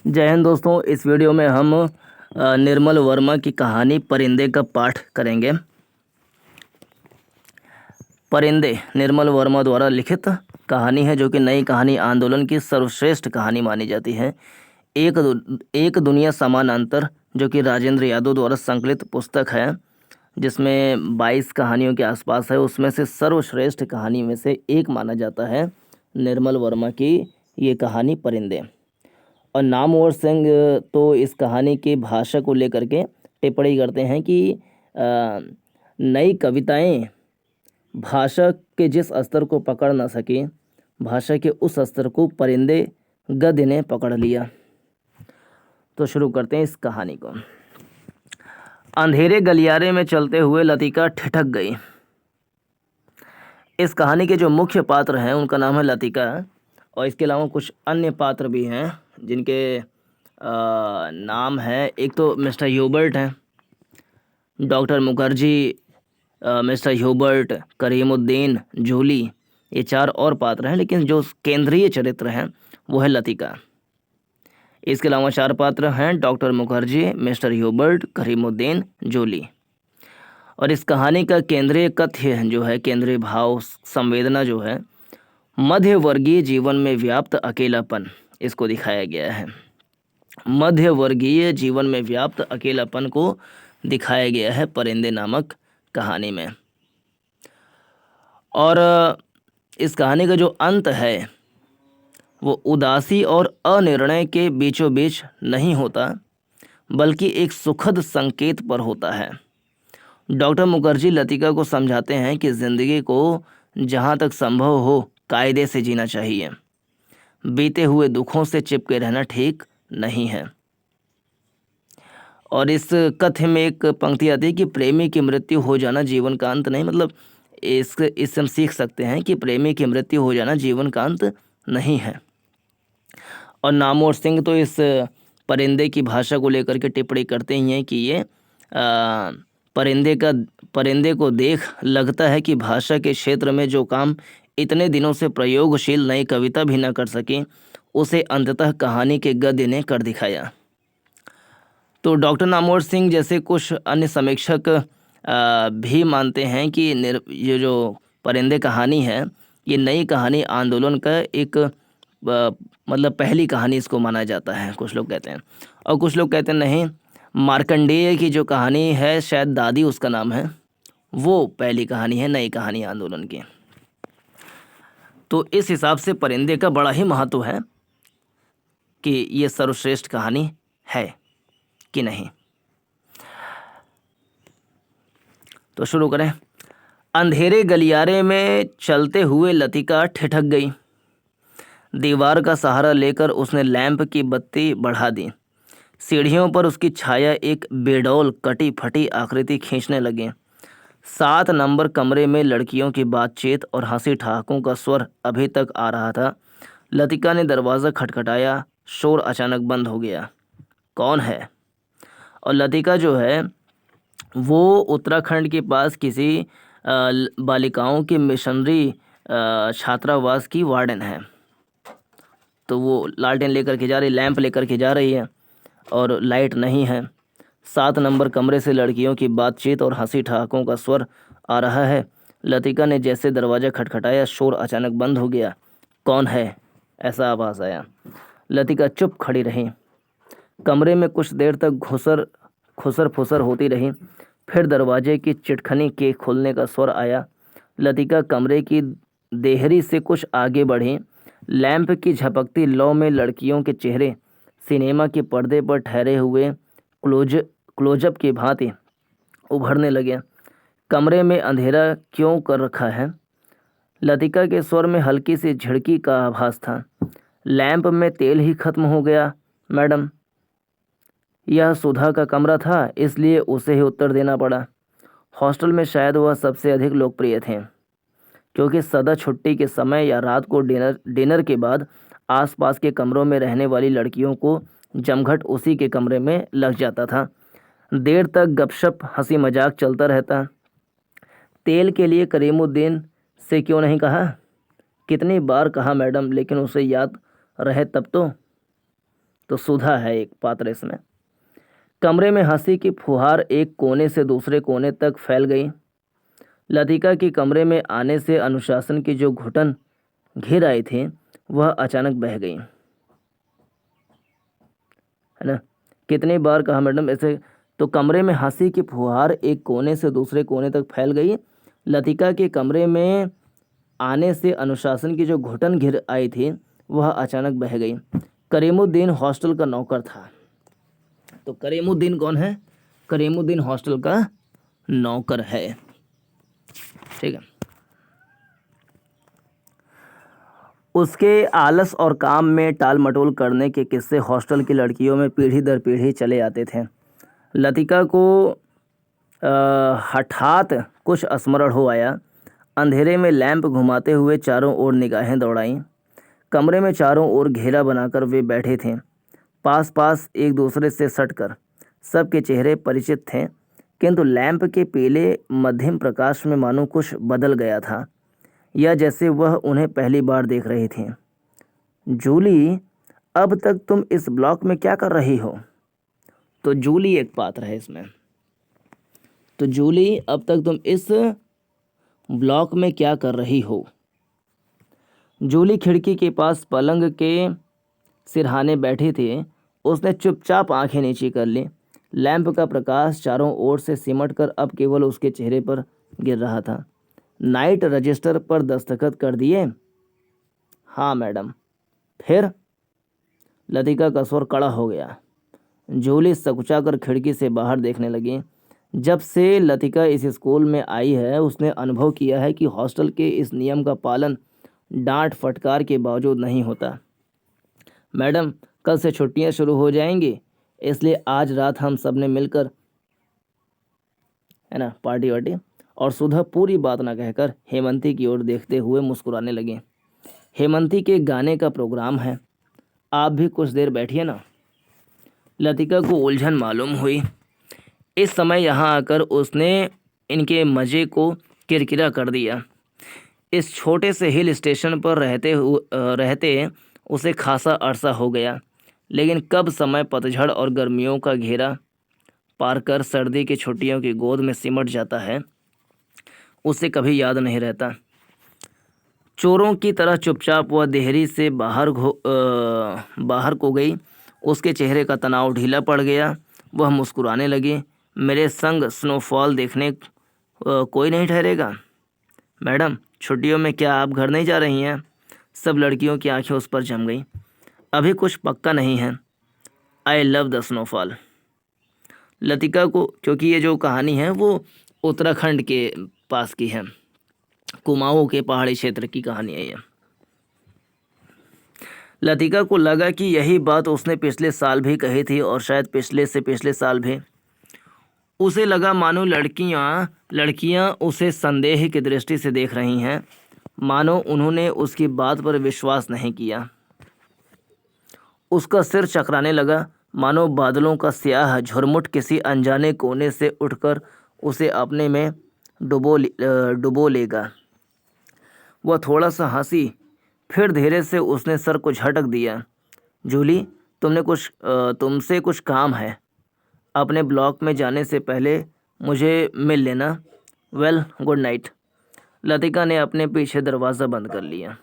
जय हिंद दोस्तों। इस वीडियो में हम निर्मल वर्मा की कहानी परिंदे का पाठ करेंगे। परिंदे निर्मल वर्मा द्वारा लिखित कहानी है, जो कि नई कहानी आंदोलन की सर्वश्रेष्ठ कहानी मानी जाती है। एक दुनिया समानांतर, जो कि राजेंद्र यादव द्वारा संकलित पुस्तक है, जिसमें 22 कहानियों के आसपास है। उसमें से सर्वश्रेष्ठ कहानी में से एक माना जाता है निर्मल वर्मा की ये कहानी परिंदे। और नामवर सिंह तो इस कहानी की भाषा को लेकर के टिप्पणी करते हैं कि नई कविताएं भाषा के जिस स्तर को पकड़ ना सकी, भाषा के उस स्तर को परिंदे गद्य ने पकड़ लिया। तो शुरू करते हैं इस कहानी को। अंधेरे गलियारे में चलते हुए लतिका ठिठक गई। इस कहानी के जो मुख्य पात्र हैं उनका नाम है लतिका, और इसके अलावा कुछ अन्य पात्र भी हैं जिनके नाम है। एक तो मिस्टर ह्यूबर्ट हैं, doctor Mukherjee, mister Hubert, Karimuddin, Julie, ये 4 और पात्र हैं, लेकिन जो केंद्रीय चरित्र हैं वो है लतिका। इसके अलावा 4 पात्र हैं, doctor Mukherjee, mister Hubert, Karimuddin, Julie. और इस कहानी का केंद्रीय कथ्य जो है, केंद्रीय भाव संवेदना जो है, मध्य वर्गीय जीवन में व्याप्त अकेलापन, इसको दिखाया गया है। मध्य वर्गीय जीवन में व्याप्त अकेलापन को दिखाया गया है परिंदे नामक कहानी में। और इस कहानी का जो अंत है वो उदासी और अनिर्णय के बीचों बीच नहीं होता, बल्कि एक सुखद संकेत पर होता है। डॉक्टर मुखर्जी लतिका को समझाते हैं कि ज़िंदगी को जहाँ तक संभव हो कायदे से जीना चाहिए। बीते हुए दुखों से चिपके रहना ठीक नहीं है। और इस कथ्य में एक पंक्ति आती है कि प्रेमी की मृत्यु हो जाना जीवन का अंत नहीं। मतलब इससे हम सीख सकते हैं कि प्रेमी की मृत्यु हो जाना जीवन का अंत नहीं है। और नामवर सिंह तो इस परिंदे की भाषा को लेकर के टिप्पणी करते ही हैं कि ये परिंदे को देख लगता है कि भाषा के क्षेत्र में जो काम इतने दिनों से प्रयोगशील नई कविता भी न कर सकी, उसे अंततः कहानी के गद्य ने कर दिखाया। तो डॉक्टर नामवर सिंह जैसे कुछ अन्य समीक्षक भी मानते हैं कि ये जो परिंदे कहानी है, ये नई कहानी आंदोलन का एक मतलब पहली कहानी इसको माना जाता है, कुछ लोग कहते हैं। और कुछ लोग कहते हैं नहीं, मार्कंडेय की जो कहानी है, शायद दादी उसका नाम है, वो पहली कहानी है नई कहानी आंदोलन की। तो इस हिसाब से परिंदे का बड़ा ही महत्व है कि ये सर्वश्रेष्ठ कहानी है कि नहीं। तो शुरू करें। अंधेरे गलियारे में चलते हुए लतिका ठिठक गई। दीवार का सहारा लेकर उसने लैंप की बत्ती बढ़ा दी। सीढ़ियों पर उसकी छाया एक बेडौल कटी फटी आकृति खींचने लगी। 7 नंबर कमरे में लड़कियों की बातचीत और हंसी ठहाकों का स्वर अभी तक आ रहा था। लतिका ने दरवाज़ा खटखटाया। शोर अचानक बंद हो गया। कौन है? और लतिका जो है वो उत्तराखंड के पास किसी बालिकाओं की मिशनरी छात्रावास की वार्डन है। तो वो लालटेन लेकर के जा रही, लैंप लेकर के जा रही है और लाइट नहीं है। 7 नंबर कमरे से लड़कियों की बातचीत और हंसी ठहाकों का स्वर आ रहा है। लतिका ने जैसे दरवाज़ा खटखटाया, शोर अचानक बंद हो गया। कौन है? ऐसा आवाज़ आया। लतिका चुप खड़ी रही। कमरे में कुछ देर तक खुसर फुसर होती रही। फिर दरवाजे की चिटखनी के खुलने का स्वर आया। लतिका कमरे की देहरी से कुछ आगे बढ़ी। लैंप की झपकती लौ में लड़कियों के चेहरे सिनेमा के पर्दे पर ठहरे हुए क्लोजअप की भांति उभरने लगे। कमरे में अंधेरा क्यों कर रखा है? लतिका के स्वर में हल्की सी झिड़की का आभास था। लैंप में तेल ही खत्म हो गया मैडम। यह सुधा का कमरा था, इसलिए उसे ही उत्तर देना पड़ा। हॉस्टल में शायद वह सबसे अधिक लोकप्रिय थे, क्योंकि सदा छुट्टी के समय या रात को डिनर के बाद आसपास के कमरों में रहने वाली लड़कियों को जमघट उसी के कमरे में लग जाता था। देर तक गपशप हंसी मजाक चलता रहता। तेल के लिए करीमुद्दीन से क्यों नहीं कहा? कितनी बार कहा मैडम, लेकिन उसे याद रहे तब तो। तो सुधा है एक पात्र इसमें। कमरे में हंसी की फुहार एक कोने से दूसरे कोने तक फैल गई। लतिका की कमरे में आने से अनुशासन की जो घुटन घिर आई थी वह अचानक बह गई। है ना, कितनी बार कहा मैडम ऐसे। तो कमरे में हंसी की फुहार एक कोने से दूसरे कोने तक फैल गई। लतिका के कमरे में आने से अनुशासन की जो घुटन घिर आई थी वह अचानक बह गई। करीमुद्दीन हॉस्टल का नौकर था। तो करीमुद्दीन कौन है? करीमुद्दीन हॉस्टल का नौकर है। ठीक है। उसके आलस और काम में टाल मटोल करने के किस्से हॉस्टल की लड़कियों में पीढ़ी दर पीढ़ी चले आते थे। लतिका को हठात कुछ स्मरण हो आया। अंधेरे में लैंप घुमाते हुए चारों ओर निगाहें दौड़ाईं। कमरे में चारों ओर घेरा बनाकर वे बैठे थे, पास पास एक दूसरे से सटकर। सबके चेहरे परिचित थे, किंतु लैंप के पीले मध्यम प्रकाश में मानो कुछ बदल गया था, या जैसे वह उन्हें पहली बार देख रही थी। जूली, अब तक तुम इस ब्लॉक में क्या कर रही हो? तो जूली एक पात्र है इसमें। तो जूली, अब तक तुम इस ब्लॉक में क्या कर रही हो? जूली खिड़की के पास पलंग के सिरहाने बैठी थी। उसने चुपचाप आंखें नीची कर ली। लैंप का प्रकाश चारों ओर से सिमट कर अब केवल उसके चेहरे पर गिर रहा था। नाइट रजिस्टर पर दस्तखत कर दिए? हाँ मैडम। फिर? लतिका का स्वर कड़ा हो गया। जूली सकुचाकर खिड़की से बाहर देखने लगी। जब से लतिका इस स्कूल में आई है उसने अनुभव किया है कि हॉस्टल के इस नियम का पालन डांट फटकार के बावजूद नहीं होता। मैडम, कल से छुट्टियां शुरू हो जाएंगी, इसलिए आज रात हम सब ने मिलकर, है ना, पार्टी वार्टी। और सुधा पूरी बात ना कहकर हेमंती की ओर देखते हुए मुस्कुराने लगे। हेमंती के गाने का प्रोग्राम है, आप भी कुछ देर बैठिए ना। लतिका को उलझन मालूम हुई। इस समय यहाँ आकर उसने इनके मज़े को किरकिरा कर दिया। इस छोटे से हिल स्टेशन पर रहते उसे खासा अरसा हो गया, लेकिन कब समय पतझड़ और गर्मियों का घेरा पार कर सर्दी की छुट्टियों की गोद में सिमट जाता है उसे कभी याद नहीं रहता। चोरों की तरह चुपचाप वह देहरी से बाहर को गई। उसके चेहरे का तनाव ढीला पड़ गया। वह मुस्कुराने लगी। मेरे संग स्नोफॉल देखने कोई नहीं ठहरेगा? मैडम, छुट्टियों में क्या आप घर नहीं जा रही हैं? सब लड़कियों की आंखें उस पर जम गईं। अभी कुछ पक्का नहीं है। I love the snowfall. Latika को, क्योंकि ये जो कहानी है वो उत्तराखंड के पास की है, कुमाऊं के पहाड़ी क्षेत्र की कहानी है ये। लतिका को लगा कि यही बात उसने पिछले साल भी कही थी, और शायद पिछले से पिछले साल भी। उसे लगा मानो लड़कियां उसे संदेह की दृष्टि से देख रही हैं, मानो उन्होंने उसकी बात पर विश्वास नहीं किया। उसका सिर चकराने लगा, मानो बादलों का स्याह झुरमुट किसी अनजाने कोने से उठकर उसे अपने में डुबो लेगा। वह थोड़ा सा हंसी, फिर धीरे से उसने सर को झटक दिया। जूली, तुमसे कुछ काम है। अपने ब्लॉक में जाने से पहले मुझे मिल लेना। Well, good night. लतिका ने अपने पीछे दरवाज़ा बंद कर लिया।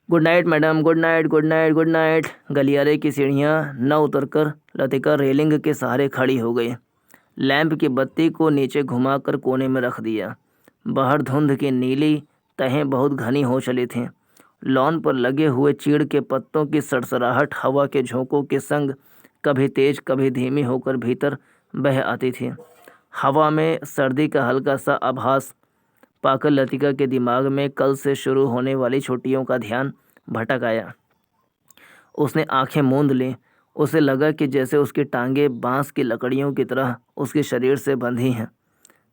Good night madam, good night, good night, good night. गलियारे की सीढ़ियाँ न उतरकर लतिका रेलिंग के सहारे खड़ी हो गई। लैंप की बत्ती को नीचे घुमाकर कोने में रख दिया। बाहर धुंध की नीली तहें बहुत घनी हो चली थीं। लॉन पर लगे हुए चीड़ के पत्तों की सड़सड़ाहट हवा के झोंकों के संग कभी तेज कभी धीमी होकर भीतर बह आती थी। हवा में सर्दी का हल्का सा आभास पाकर लतिका के दिमाग में कल से शुरू होने वाली छुट्टियों का ध्यान भटक आया। उसने आंखें मूंद लीं। उसे लगा कि जैसे उसकी टांगें बांस की लकड़ियों की तरह उसके शरीर से बंधी हैं,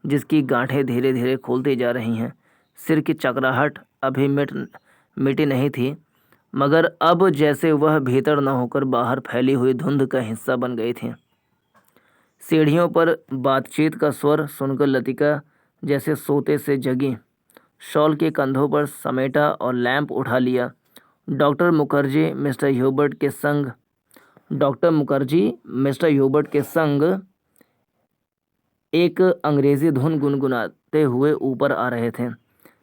जिसकी गांठें धीरे धीरे खुलती जा रही हैं। सिर की चकराहट अभी मिटी नहीं थी, मगर अब जैसे वह भीतर न होकर बाहर फैली हुई धुंध का हिस्सा बन गई थी। सीढ़ियों पर बातचीत का स्वर सुनकर लतिका जैसे सोते से जगी। शॉल के कंधों पर समेटा और लैंप उठा लिया। डॉक्टर मुखर्जी मिस्टर ह्यूबर्ट के संग डॉक्टर मुखर्जी मिस्टर ह्यूबर्ट के संग एक अंग्रेजी धुन गुनगुनाते हुए ऊपर आ रहे थे।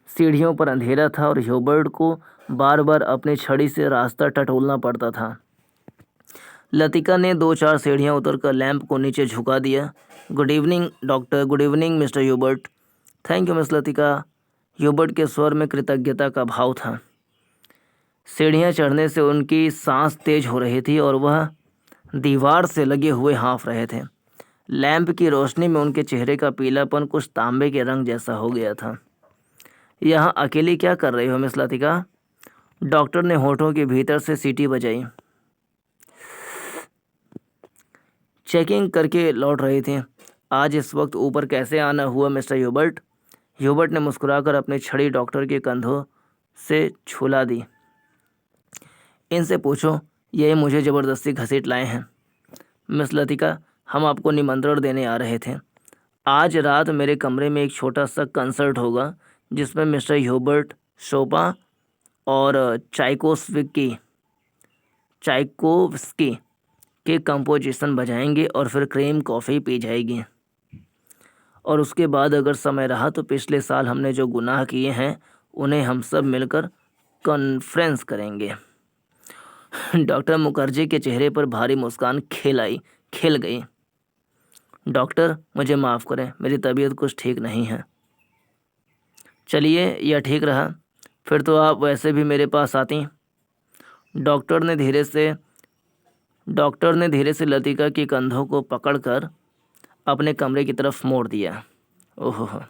सीढ़ियों पर अंधेरा था और ह्यूबर्ट को बार बार अपनी छड़ी से रास्ता टटोलना पड़ता था। लतिका ने 2-4 सीढ़ियां उतरकर लैंप को नीचे झुका दिया। Good evening doctor, good evening mister Hubert. Thank you miss Latika. Hubert के स्वर में कृतज्ञता का भाव था। सीढ़ियां चढ़ने से उनकी सांस तेज हो रही थी और वह दीवार से लगे हुए हाँफ रहे थे। लैंप की रोशनी में उनके चेहरे का पीलापन कुछ तांबे के रंग जैसा हो गया था। यहाँ अकेली क्या कर रही हो मिस लतिका? डॉक्टर ने होठों के भीतर से सीटी बजाई। चेकिंग करके लौट रही थी। आज इस वक्त ऊपर कैसे आना हुआ मिस्टर ह्यूबर्ट? ह्यूबर्ट ने मुस्कुराकर अपनी छड़ी डॉक्टर के कंधों से छुला दी। इनसे पूछो, यही मुझे ज़बरदस्ती घसीट लाए हैं। मिस लतिका, हम आपको निमंत्रण देने आ रहे थे। आज रात मेरे कमरे में एक छोटा सा कंसर्ट होगा जिसमें मिस्टर ह्यूबर्ट शोपा और चाइकोव्स्की के कंपोजिशन बजाएंगे और फिर क्रीम कॉफ़ी पी जाएगी। और उसके बाद अगर समय रहा तो पिछले साल हमने जो गुनाह किए हैं उन्हें हम सब मिलकर कॉन्फ्रेंस करेंगे। डॉक्टर मुखर्जी के चेहरे पर भारी मुस्कान खिल गई। डॉक्टर, मुझे माफ़ करें, मेरी तबीयत कुछ ठीक नहीं है। चलिए, यह ठीक रहा, फिर तो आप वैसे भी मेरे पास आती। डॉक्टर ने धीरे से लतिका के कंधों को पकड़कर अपने कमरे की तरफ मोड़ दिया। ओहो।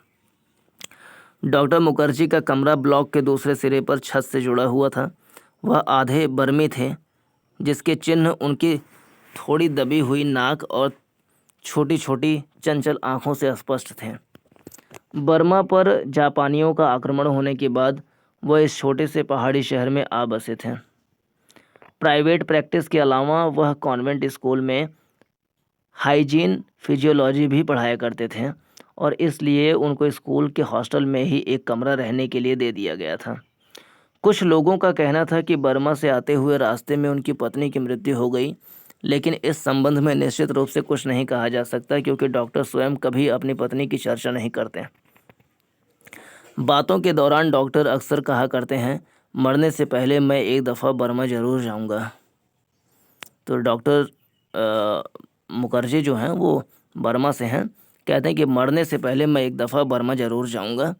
डॉक्टर मुखर्जी का कमरा ब्लॉक के दूसरे सिरे पर छत से जुड़ा हुआ था। वह आधे बर्मी थे जिसके चिन्ह उनकी थोड़ी दबी हुई नाक और छोटी छोटी चंचल आंखों से स्पष्ट थे। बर्मा पर जापानियों का आक्रमण होने के बाद वह इस छोटे से पहाड़ी शहर में आ बसे थे। प्राइवेट प्रैक्टिस के अलावा वह कॉन्वेंट स्कूल में हाइजीन फिजियोलॉजी भी पढ़ाया करते थे और इसलिए उनको स्कूल के हॉस्टल में ही एक कमरा रहने के लिए दे दिया गया था। कुछ लोगों का कहना था कि बर्मा से आते हुए रास्ते में उनकी पत्नी की मृत्यु हो गई, लेकिन इस संबंध में निश्चित रूप से कुछ नहीं कहा जा सकता क्योंकि डॉक्टर स्वयं कभी अपनी पत्नी की चर्चा नहीं करते। बातों के दौरान डॉक्टर अक्सर कहा करते हैं, मरने से पहले मैं एक दफ़ा बर्मा ज़रूर जाऊंगा। तो डॉक्टर मुखर्जी जो हैं वो बर्मा से हैं। कहते हैं कि मरने से पहले मैं एक दफ़ा बर्मा ज़रूर जाऊंगा।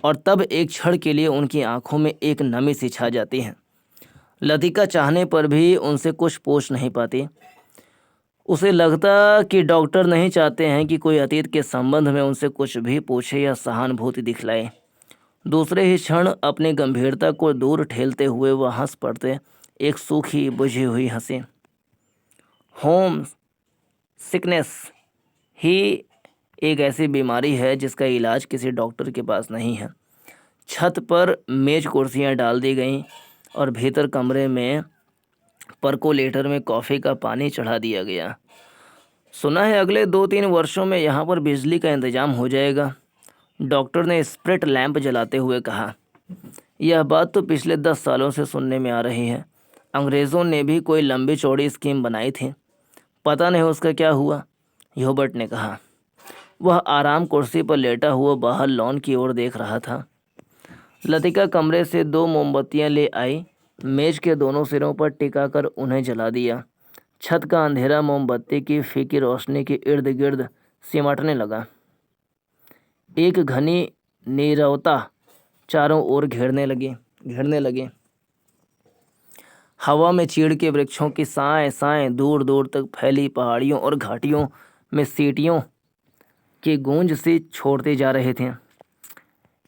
और तब एक क्षण के लिए उनकी आंखों में एक नमी सी छा जाती है। लतिका चाहने पर भी उनसे कुछ पूछ नहीं पाती। उसे लगता कि डॉक्टर नहीं चाहते हैं कि कोई अतीत के संबंध में उनसे कुछ भी पूछे या सहानुभूति दिखलाए। दूसरे ही क्षण अपनी गंभीरता को दूर ठेलते हुए वह हंस पड़ते, एक सूखी बुझी हुई हंसी। होम सिकनेस ही एक ऐसी बीमारी है जिसका इलाज किसी डॉक्टर के पास नहीं है। छत पर मेज कुर्सियां डाल दी गईं और भीतर कमरे में परकोलेटर में कॉफ़ी का पानी चढ़ा दिया गया। सुना है अगले 2-3 वर्षों में यहाँ पर बिजली का इंतजाम हो जाएगा, डॉक्टर ने स्प्रिट लैंप जलाते हुए कहा। यह बात तो पिछले 10 सालों से सुनने में आ रही है। अंग्रेज़ों ने भी कोई लंबी चौड़ी स्कीम बनाई थी, पता नहीं उसका क्या हुआ, ह्यूबर्ट ने कहा। वह आराम कुर्सी पर लेटा हुआ बाहर लॉन की ओर देख रहा था। लतिका कमरे से 2 मोमबत्तियां ले आई, मेज के दोनों सिरों पर टिकाकर उन्हें जला दिया। छत का अंधेरा मोमबत्ती की फीकी रोशनी के इर्द गिर्द सिमटने लगा। एक घनी नीरवता चारों ओर घेरने लगी। हवा में चीड़ के वृक्षों की साएं दूर दूर तक फैली पहाड़ियों और घाटियों में सीटियों की गूंज सी छोड़ते जा रहे थे।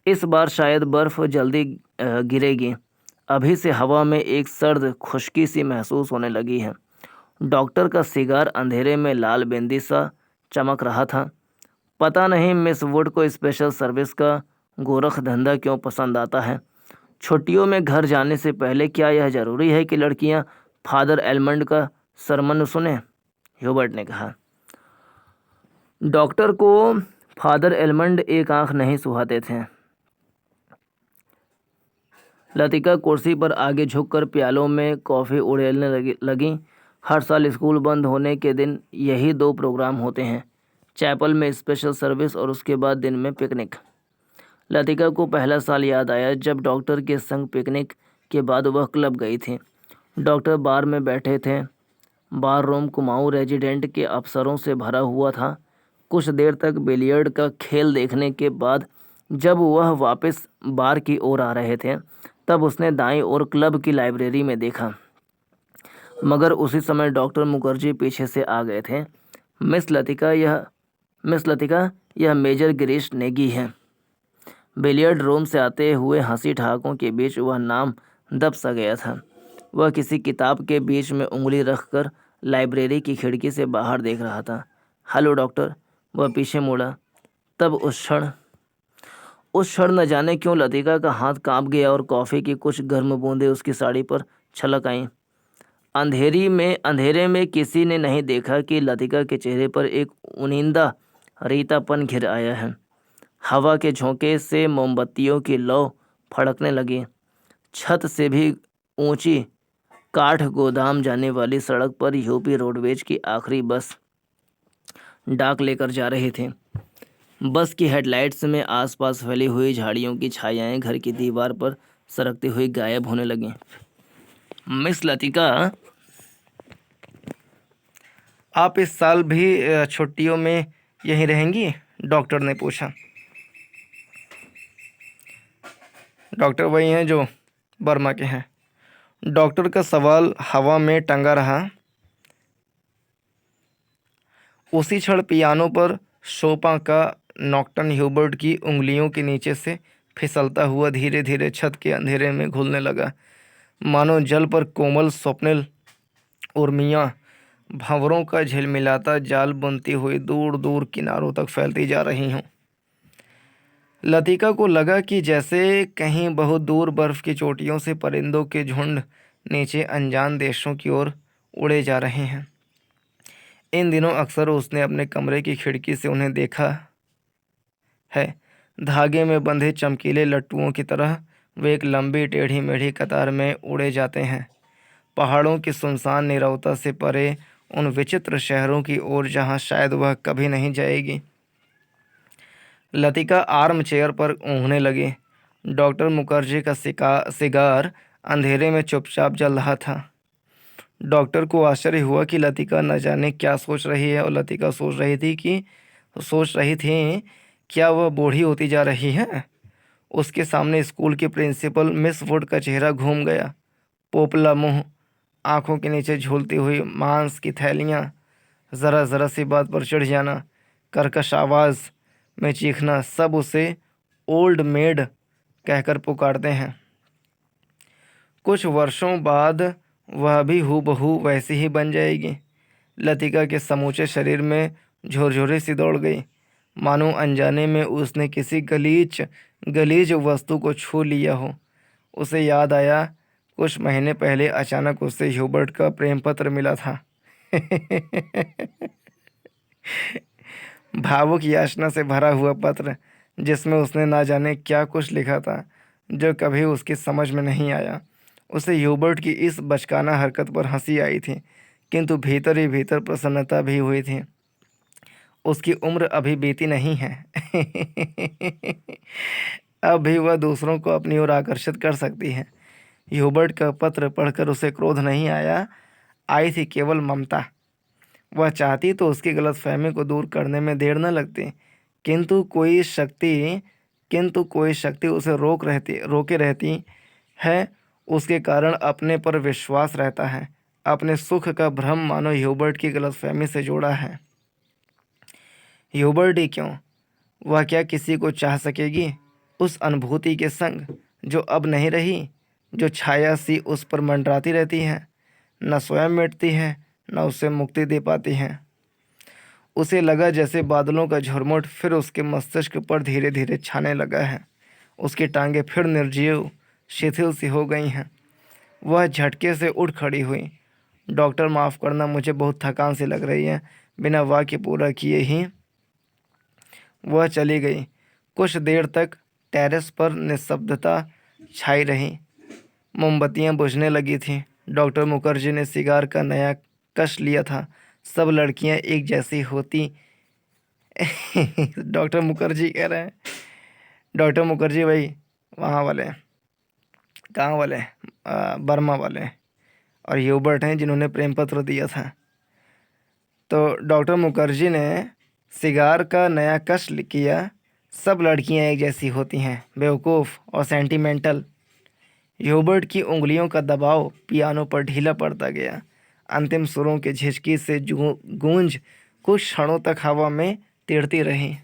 इस बार शायद बर्फ जल्दी गिरेगी। अभी से हवा में एक सर्द खुश्की सी महसूस होने लगी है। डॉक्टर का सिगार अंधेरे में लाल बिंदी सा चमक रहा था। पता नहीं मिस वुड को स्पेशल सर्विस का गोरख धंधा क्यों पसंद आता है। छुट्टियों में घर जाने से पहले क्या यह ज़रूरी है कि लड़कियां फादर एलमंड का सरमन सुने, ह्यूबर्ट ने कहा। डॉक्टर को फादर एलमंड एक आंख नहीं सुहाते थे। लतिका कुर्सी पर आगे झुककर प्यालों में कॉफ़ी उड़ेलने लगी। हर साल स्कूल बंद होने के दिन यही दो प्रोग्राम होते हैं, चैपल में स्पेशल सर्विस और उसके बाद दिन में पिकनिक। लतिका को पहला साल याद आया जब डॉक्टर के संग पिकनिक के बाद वह क्लब गई थी। डॉक्टर बार में बैठे थे। बार रूम कुमाऊं रेजिडेंट के अफसरों से भरा हुआ था। कुछ देर तक बिलियर्ड का खेल देखने के बाद जब वह वापस बार की ओर आ रहे थे तब उसने दाईं ओर क्लब की लाइब्रेरी में देखा, मगर उसी समय डॉक्टर मुखर्जी पीछे से आ गए थे। मिस लतिका, यह मेजर गिरीश नेगी है। बिलियर्ड रूम से आते हुए हंसी ठहाकों के बीच वह नाम दब सा गया था। वह किसी किताब के बीच में उंगली रखकर लाइब्रेरी की खिड़की से बाहर देख रहा था। हेलो डॉक्टर, वह पीछे मुड़ा। तब उस क्षण न जाने क्यों लतिका का हाथ कांप गया और कॉफ़ी की कुछ गर्म बूंदें उसकी साड़ी पर छलक आईं। अंधेरे में किसी ने नहीं देखा कि लतिका के चेहरे पर एक उनिंदा रीतापन घिर आया है। हवा के झोंके से मोमबत्तियों की लौ फड़कने लगी। छत से भी ऊंची काठ गोदाम जाने वाली सड़क पर यूपी रोडवेज की आखिरी बस डाक लेकर जा रही थी। बस की हेडलाइट्स में आसपास फैली हुई झाड़ियों की छायाएं घर की दीवार पर सरकती हुई गायब होने लगीं। मिस लतिका, आप इस साल भी छुट्टियों में यहीं रहेंगी? डॉक्टर ने पूछा। डॉक्टर वही हैं जो बर्मा के हैं। डॉक्टर का सवाल हवा में टंगा रहा। उसी क्षण पियानो पर शोपा का नॉक्टर्न ह्यूबर्ट की उंगलियों के नीचे से फिसलता हुआ धीरे धीरे छत के अंधेरे में घुलने लगा, मानो जल पर कोमल स्वप्निल उर्मियाँ भंवरों का झिलमिलाता जाल बुनती हुई दूर दूर किनारों तक फैलती जा रही हों। लतिका को लगा कि जैसे कहीं बहुत दूर बर्फ की चोटियों से परिंदों के झुंड नीचे अनजान देशों की ओर उड़े जा रहे हैं। इन दिनों अक्सर उसने अपने कमरे की खिड़की से उन्हें देखा है। धागे में बंधे चमकीले लट्टुओं की तरह वे एक लंबी टेढ़ी मेढ़ी कतार में उड़े जाते हैं, पहाड़ों की सुनसान नीरवता से परे उन विचित्र शहरों की ओर जहां शायद वह कभी नहीं जाएगी। लतिका आर्म चेयर पर ऊँघने लगी। डॉक्टर मुखर्जी का सिगार अंधेरे में चुपचाप जल रहा था। डॉक्टर को आश्चर्य हुआ कि लतिका न जाने क्या सोच रही है, और लतिका सोच रही थी क्या वह बूढ़ी होती जा रही है। उसके सामने स्कूल की प्रिंसिपल मिस वुड का चेहरा घूम गया। पोपला मुंह, आंखों के नीचे झूलती हुई मांस की थैलियाँ, ज़रा ज़रा सी बात पर चिढ़ जाना, कर्कश आवाज़ में चीखना, सब उसे ओल्ड मेड कहकर पुकारते हैं। कुछ वर्षों बाद वह भी हूबहू वैसी ही बन जाएगी। लतिका के समूचे शरीर में झुरझुरी सी दौड़ गई, मानो अनजाने में उसने किसी गलीज वस्तु को छू लिया हो। उसे याद आया कुछ महीने पहले अचानक उसे ह्यूबर्ट का प्रेम पत्र मिला था। भावुक याचना से भरा हुआ पत्र, जिसमें उसने ना जाने क्या कुछ लिखा था जो कभी उसकी समझ में नहीं आया। उसे ह्यूबर्ट की इस बचकाना हरकत पर हंसी आई थी, किंतु भीतर ही भीतर प्रसन्नता भी हुई थी। उसकी उम्र अभी बीती नहीं है। अब भी वह दूसरों को अपनी ओर आकर्षित कर सकती है। ह्यूबर्ट का पत्र पढ़कर उसे क्रोध नहीं आई थी केवल ममता। वह चाहती तो उसकी गलतफहमी को दूर करने में देर न लगती, किंतु कोई शक्ति उसे रोके रहती है। उसके कारण अपने पर विश्वास रहता है। अपने सुख का भ्रम मानो ह्यूबर्ट की गलतफहमी से जोड़ा है। ह्यूबर्ट ही क्यों, वह क्या किसी को चाह सकेगी उस अनुभूति के संग जो अब नहीं रही, जो छाया सी उस पर मंडराती रहती है, न स्वयं मिटती है न उसे मुक्ति दे पाती है। उसे लगा जैसे बादलों का झुरमुट फिर उसके मस्तिष्क पर धीरे धीरे छाने लगा है। उसकी टांगें फिर निर्जीव शिथिल सी हो गई हैं। वह झटके से उठ खड़ी हुई। डॉक्टर, माफ़ करना, मुझे बहुत थकान सी लग रही है। बिना वाक्य पूरा किए ही वह चली गई। कुछ देर तक टेरेस पर निस्तब्धता छाई रही। मोमबत्तियां बुझने लगी थीं। डॉक्टर मुखर्जी ने सिगार का नया कश लिया था। सब लड़कियां एक जैसी होती। डॉक्टर मुखर्जी कह रहे हैं, डॉक्टर मुखर्जी भाई वहाँ वाले, कहाँ वाले, बर्मा वाले, और ह्यूबर्ट हैं जिन्होंने प्रेम पत्र दिया था। तो डॉक्टर मुखर्जी ने सिगार का नया कश किया। सब लड़कियां एक जैसी होती हैं, बेवकूफ़ और सेंटिमेंटल। ह्यूबर्ट की उंगलियों का दबाव पियानो पर ढीला पड़ता गया। अंतिम सुरों के झिझकी से गूंज कुछ क्षणों तक हवा में तिड़ती रही।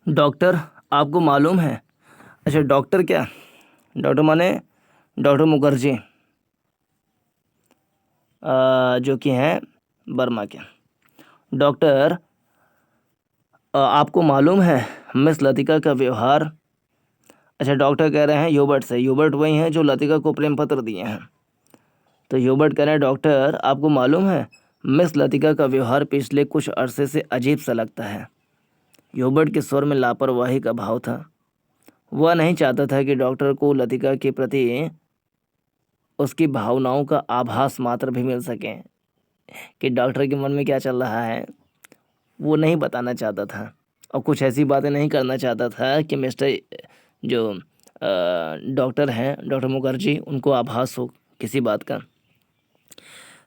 डॉक्टर, आपको मालूम है? अच्छा, डॉक्टर क्या? डॉक्टर माने डॉक्टर मुखर्जी, जो कि हैं बर्मा के। डॉक्टर, आपको मालूम है मिस लतिका का व्यवहार? अच्छा, डॉक्टर कह रहे हैं ह्यूबर्ट से। ह्यूबर्ट वही हैं जो लतिका को प्रेम पत्र दिए हैं। तो ह्यूबर्ट कह रहे हैं, डॉक्टर आपको मालूम है मिस लतिका का व्यवहार पिछले कुछ अरसे से अजीब सा लगता है। ह्यूबर्ट के स्वर में लापरवाही का भाव था। वह नहीं चाहता था कि डॉक्टर को लतिका के प्रति उसकी भावनाओं का आभास मात्र भी मिल सके। कि डॉक्टर के मन में क्या चल रहा है वो नहीं बताना चाहता था, और कुछ ऐसी बातें नहीं करना चाहता था कि मिस्टर जो डॉक्टर हैं, डॉक्टर मुखर्जी, उनको आभास हो किसी बात का।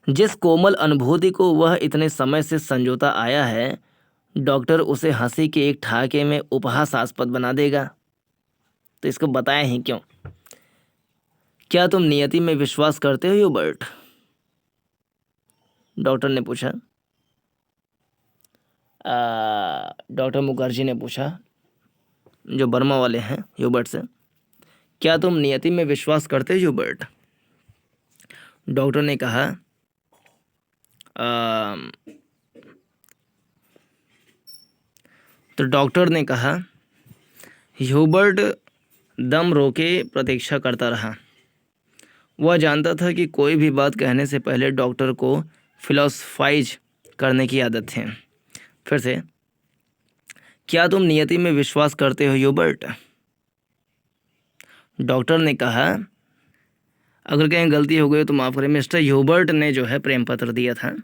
जिस कोमल अनुभूति को वह इतने समय से संजोता आया है, डॉक्टर उसे हंसी के एक ठहाके में उपहासास्पद बना देगा। तो इसको बताया ही क्यों? क्या तुम नियति में विश्वास करते हो ह्यूबर्ट? डॉक्टर ने पूछा। डॉक्टर मुखर्जी ने पूछा, जो बर्मा वाले हैं, ह्यूबर्ट से। क्या तुम नियति में विश्वास करते हो ह्यूबर्ट? डॉक्टर ने कहा, तो डॉक्टर ने कहा, ह्यूबर्ट दम रोके प्रतीक्षा करता रहा। वह जानता था कि कोई भी बात कहने से पहले डॉक्टर को फिलोसफाइज करने की आदत है। फिर से, क्या तुम नियति में विश्वास करते हो ह्यूबर्ट? डॉक्टर ने कहा, अगर कहीं गलती हो गई तो माफ़ करें, मिस्टर ह्यूबर्ट ने जो है प्रेम पत्र दिया था।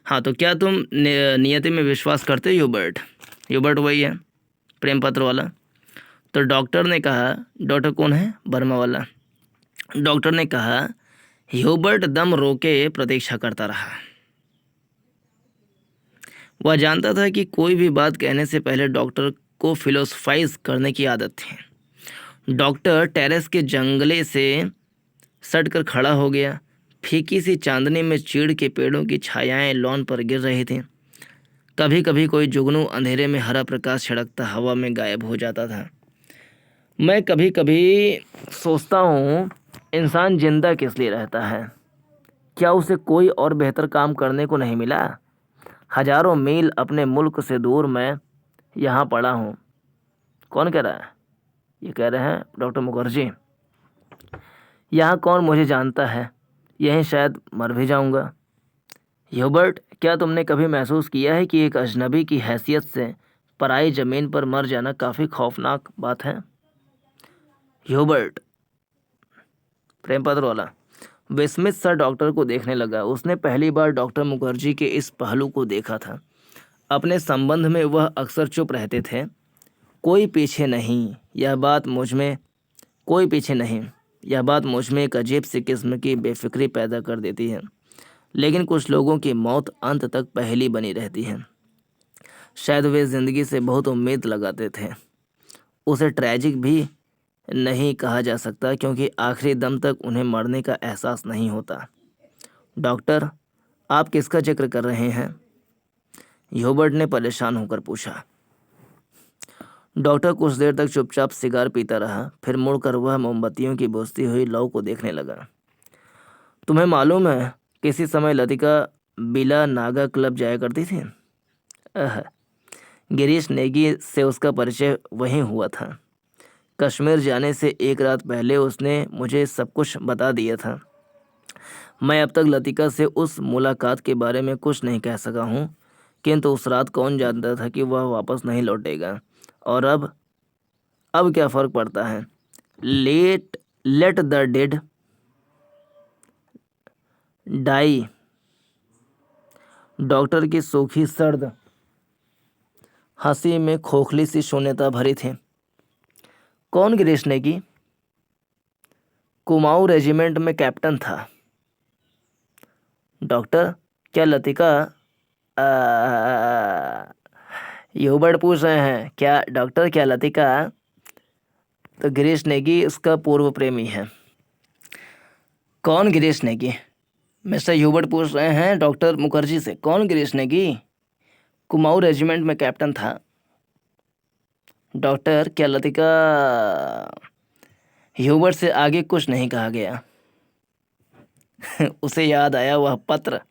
हाँ, तो क्या तुम नियति में विश्वास करते हो ह्यूबर्ट? ह्यूबर्ट वही है, प्रेम पत्र वाला। तो डॉक्टर ने कहा, डॉक्टर कौन है? बर्मा वाला। डॉक्टर ने कहा, ह्यूबर्ट दम रोके प्रतीक्षा करता रहा। वह जानता था कि कोई भी बात कहने से पहले डॉक्टर को फिलोसफाइज करने की आदत थी। डॉक्टर टेरेस के जंगले से सटकर खड़ा हो गया। फीकी सी चांदनी में चीड़ के पेड़ों की छायाएं लॉन पर गिर रही थीं। कभी कभी कोई जुगनू अंधेरे में हरा प्रकाश छिड़कता हवा में गायब हो जाता था। मैं कभी कभी सोचता हूँ, इंसान जिंदा किस लिए रहता है? क्या उसे कोई और बेहतर काम करने को नहीं मिला? हजारों मील अपने मुल्क से दूर मैं यहाँ पड़ा हूँ। कौन कह रहा है? ये कह रहे हैं डॉक्टर मुखर्जी। यहाँ कौन मुझे जानता है? यहीं शायद मर भी जाऊँगा। ह्यूबर्ट, क्या तुमने कभी महसूस किया है कि एक अजनबी की हैसियत से पराई ज़मीन पर मर जाना काफ़ी खौफनाक बात है? ह्यूबर्ट, प्रेम पत्र वाला, विस्मित सा डॉक्टर को देखने लगा। उसने पहली बार डॉक्टर मुखर्जी के इस पहलू को देखा था। अपने संबंध में वह अक्सर चुप रहते थे। कोई पीछे नहीं, यह बात मुझ में कोई पीछे नहीं, यह बात मुझ में एक अजीब सी किस्म की बेफिक्री पैदा कर देती है। लेकिन कुछ लोगों की मौत अंत तक पहेली बनी रहती है। शायद वे ज़िंदगी से बहुत उम्मीद लगाते थे। उसे ट्रैजिक भी नहीं कहा जा सकता, क्योंकि आखिरी दम तक उन्हें मरने का एहसास नहीं होता। डॉक्टर, आप किसका जिक्र कर रहे हैं? ह्यूबर्ट ने परेशान होकर पूछा। डॉक्टर कुछ देर तक चुपचाप सिगार पीता रहा। फिर मुड़कर वह मोमबत्तियों की बुझती हुई लौ को देखने लगा। तुम्हें मालूम है, किसी समय लतिका बिला नागा क्लब जाया करती थी। अह, गिरीश नेगी से उसका परिचय वहीं हुआ था। कश्मीर जाने से एक रात पहले उसने मुझे सब कुछ बता दिया था। मैं अब तक लतिका से उस मुलाकात के बारे में कुछ नहीं कह सका हूँ, किंतु उस रात कौन जानता था कि वह वापस नहीं लौटेगा। और अब क्या फ़र्क पड़ता है? Let the dead die. Doctor की सूखी सर्द हंसी में खोखली सी शून्यता भरी थी। कौन गिरीश नेगी? कुमाऊं रेजिमेंट में कैप्टन था। डॉक्टर, क्या लतिका ह्यूबर्ट पूछ रहे हैं क्या डॉक्टर, क्या लतिका? तो गिरीश नेगी उसका पूर्व प्रेमी है। कौन गिरीश नेगी? मिस्टर ह्यूबर्ट पूछ रहे हैं डॉक्टर मुखर्जी से, कौन गिरीश नेगी? कुमाऊं रेजिमेंट में कैप्टन था। डॉक्टर, क्या लतिका? ह्यूबर्ट से आगे कुछ नहीं कहा गया। उसे याद आया वह पत्र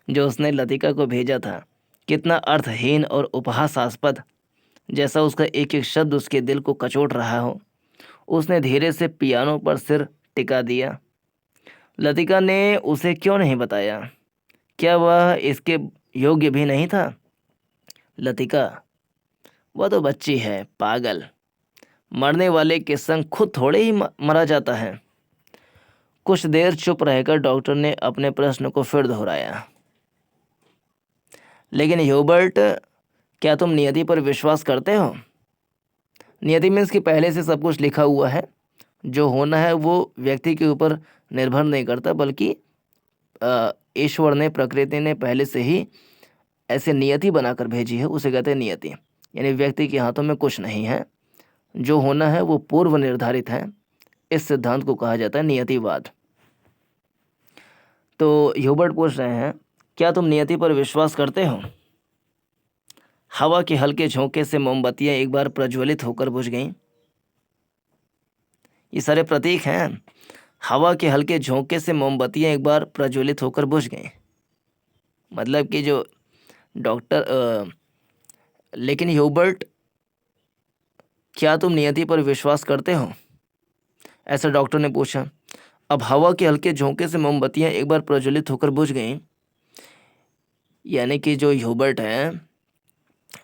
जो उसने लतिका को भेजा था, कितना अर्थहीन और उपहासास्पद, जैसा उसका एक एक शब्द उसके दिल को कचोट रहा हो। उसने धीरे से पियानो पर सिर टिका दिया। लतिका ने उसे क्यों नहीं बताया? क्या वह इसके योग्य भी नहीं था? लतिका, वह तो बच्ची है, पागल। मरने वाले के संग खुद थोड़े ही मरा जाता है। कुछ देर चुप रहकर डॉक्टर ने अपने प्रश्न को फिर दोहराया। लेकिन ह्यूबर्ट, क्या तुम नियति पर विश्वास करते हो? नियति मीन्स कि पहले से सब कुछ लिखा हुआ है, जो होना है वो व्यक्ति के ऊपर निर्भर नहीं करता, बल्कि ईश्वर ने, प्रकृति ने पहले से ही ऐसे नियति बनाकर भेजी है, उसे कहते हैं नियति। यानी व्यक्ति के हाथों में कुछ नहीं है, जो होना है वो पूर्व निर्धारित है। इस सिद्धांत को कहा जाता है नियतिवाद। तो ह्यूबर्ट पूछ रहे हैं, क्या तुम नियति पर विश्वास करते हो? हवा के हल्के झोंके से मोमबत्तियां एक बार प्रज्वलित होकर बुझ गईं। ये सारे प्रतीक हैं। हवा के हल्के झोंके से मोमबत्तियां एक बार प्रज्वलित होकर बुझ गईं, मतलब कि जो डॉक्टर लेकिन ह्यूबर्ट, क्या तुम नियति पर विश्वास करते हो? ऐसा डॉक्टर ने पूछा। अब हवा के हल्के झोंके से मोमबत्तियां एक बार प्रज्वलित होकर बुझ गईं, यानी कि जो ह्यूबर्ट है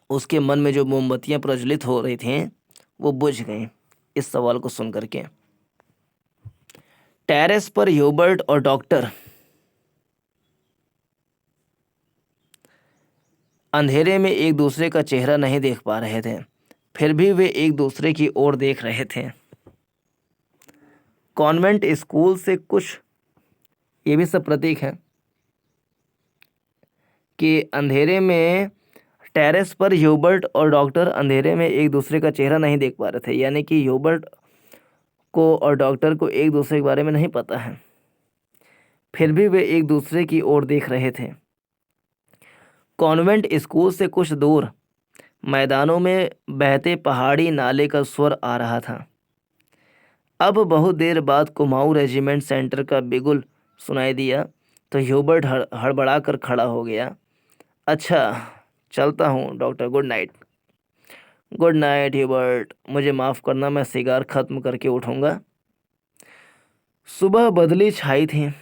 उसके मन में जो मोमबत्तियां प्रज्वलित हो रही थीं वो बुझ गईं। इस सवाल को सुन करके टेरेस पर ह्यूबर्ट और डॉक्टर अंधेरे में एक दूसरे का चेहरा नहीं देख पा रहे थे, फिर भी वे एक दूसरे की ओर देख रहे थे। कॉन्वेंट स्कूल से कुछ, ये भी सब प्रतीक है कि अंधेरे में टेरेस पर ह्यूबर्ट और डॉक्टर अंधेरे में एक दूसरे का चेहरा नहीं देख पा रहे थे, यानी कि ह्यूबर्ट को और डॉक्टर को एक दूसरे के बारे में नहीं पता है, फिर भी वे एक दूसरे की ओर देख रहे थे। कॉन्वेंट स्कूल से कुछ दूर मैदानों में बहते पहाड़ी नाले का स्वर आ रहा था। अब बहुत देर बाद कुमाऊं रेजिमेंट सेंटर का बिगुल सुनाई दिया तो ह्यूबर्ट हड़बड़ा कर खड़ा हो गया। अच्छा, चलता हूँ doctor, good night. Good night Hubert, मुझे माफ़ करना, मैं सिगार ख़त्म करके उठूँगा। सुबह बदली छाई थी।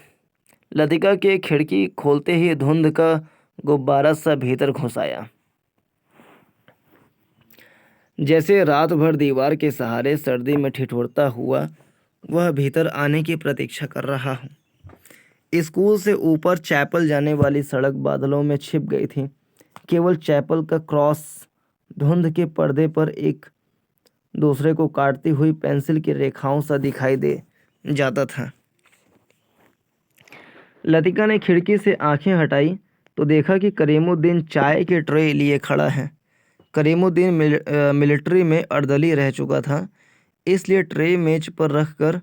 लतिका के खिड़की खोलते ही धुंध का गुब्बारा सा भीतर घुस आया, जैसे रात भर दीवार के सहारे सर्दी में ठिठुरता हुआ वह भीतर आने की प्रतीक्षा कर रहा हूँ। स्कूल से ऊपर चैपल जाने वाली सड़क बादलों में छिप गई थी। केवल चैपल का क्रॉस धुंध के पर्दे पर एक दूसरे को काटती हुई पेंसिल की रेखाओं सा दिखाई दे जाता था। लतिका ने खिड़की से आंखें हटाई तो देखा कि करीमुद्दीन चाय के ट्रे लिए खड़ा है। करीमुद्दीन मिलिट्री में अर्दली रह चुका था, इसलिए ट्रे मेज पर रखकर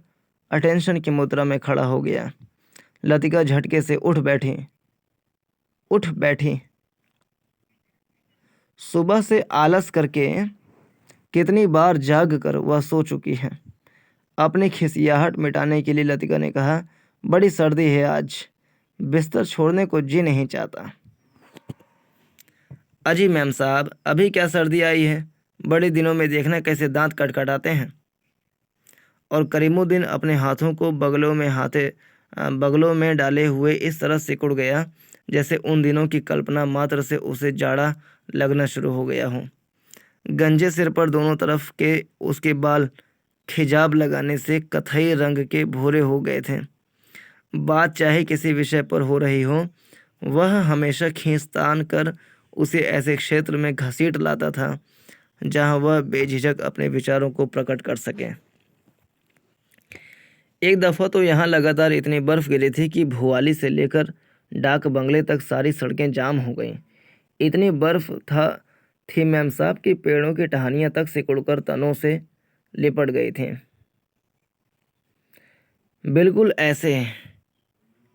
अटेंशन की मुद्रा में खड़ा हो गया। लतिका झटके से उठ बैठी। सुबह से आलस करके कितनी बार जाग कर वह सो चुकी है। अपनी खिसियाहट मिटाने के लिए लतिका ने कहा, बड़ी सर्दी है आज, बिस्तर छोड़ने को जी नहीं चाहता। अजी मैम साहब, अभी क्या सर्दी आई है, बड़े दिनों में देखना कैसे दांत कटकटाते हैं। और करीमुद्दीन अपने हाथों को बगलों में डाले हुए इस तरह सिकुड़ गया जैसे उन दिनों की कल्पना मात्र से उसे जाड़ा लगना शुरू हो गया हो। गंजे सिर पर दोनों तरफ के उसके बाल खिजाब लगाने से कथई रंग के भूरे हो गए थे। बात चाहे किसी विषय पर हो रही हो, वह हमेशा खींचतान कर उसे ऐसे क्षेत्र में घसीट लाता था जहां वह बेझिझक अपने विचारों को प्रकट कर सके। एक दफ़ा तो यहाँ लगातार इतनी बर्फ़ गिरी थी कि भुआली से लेकर डाक बंगले तक सारी सड़कें जाम हो गईं। इतनी बर्फ़ थी मैम साहब कि पेड़ों की टहनियाँ तक सिकुड़कर तनों से लिपट गई थीं। बिल्कुल ऐसे।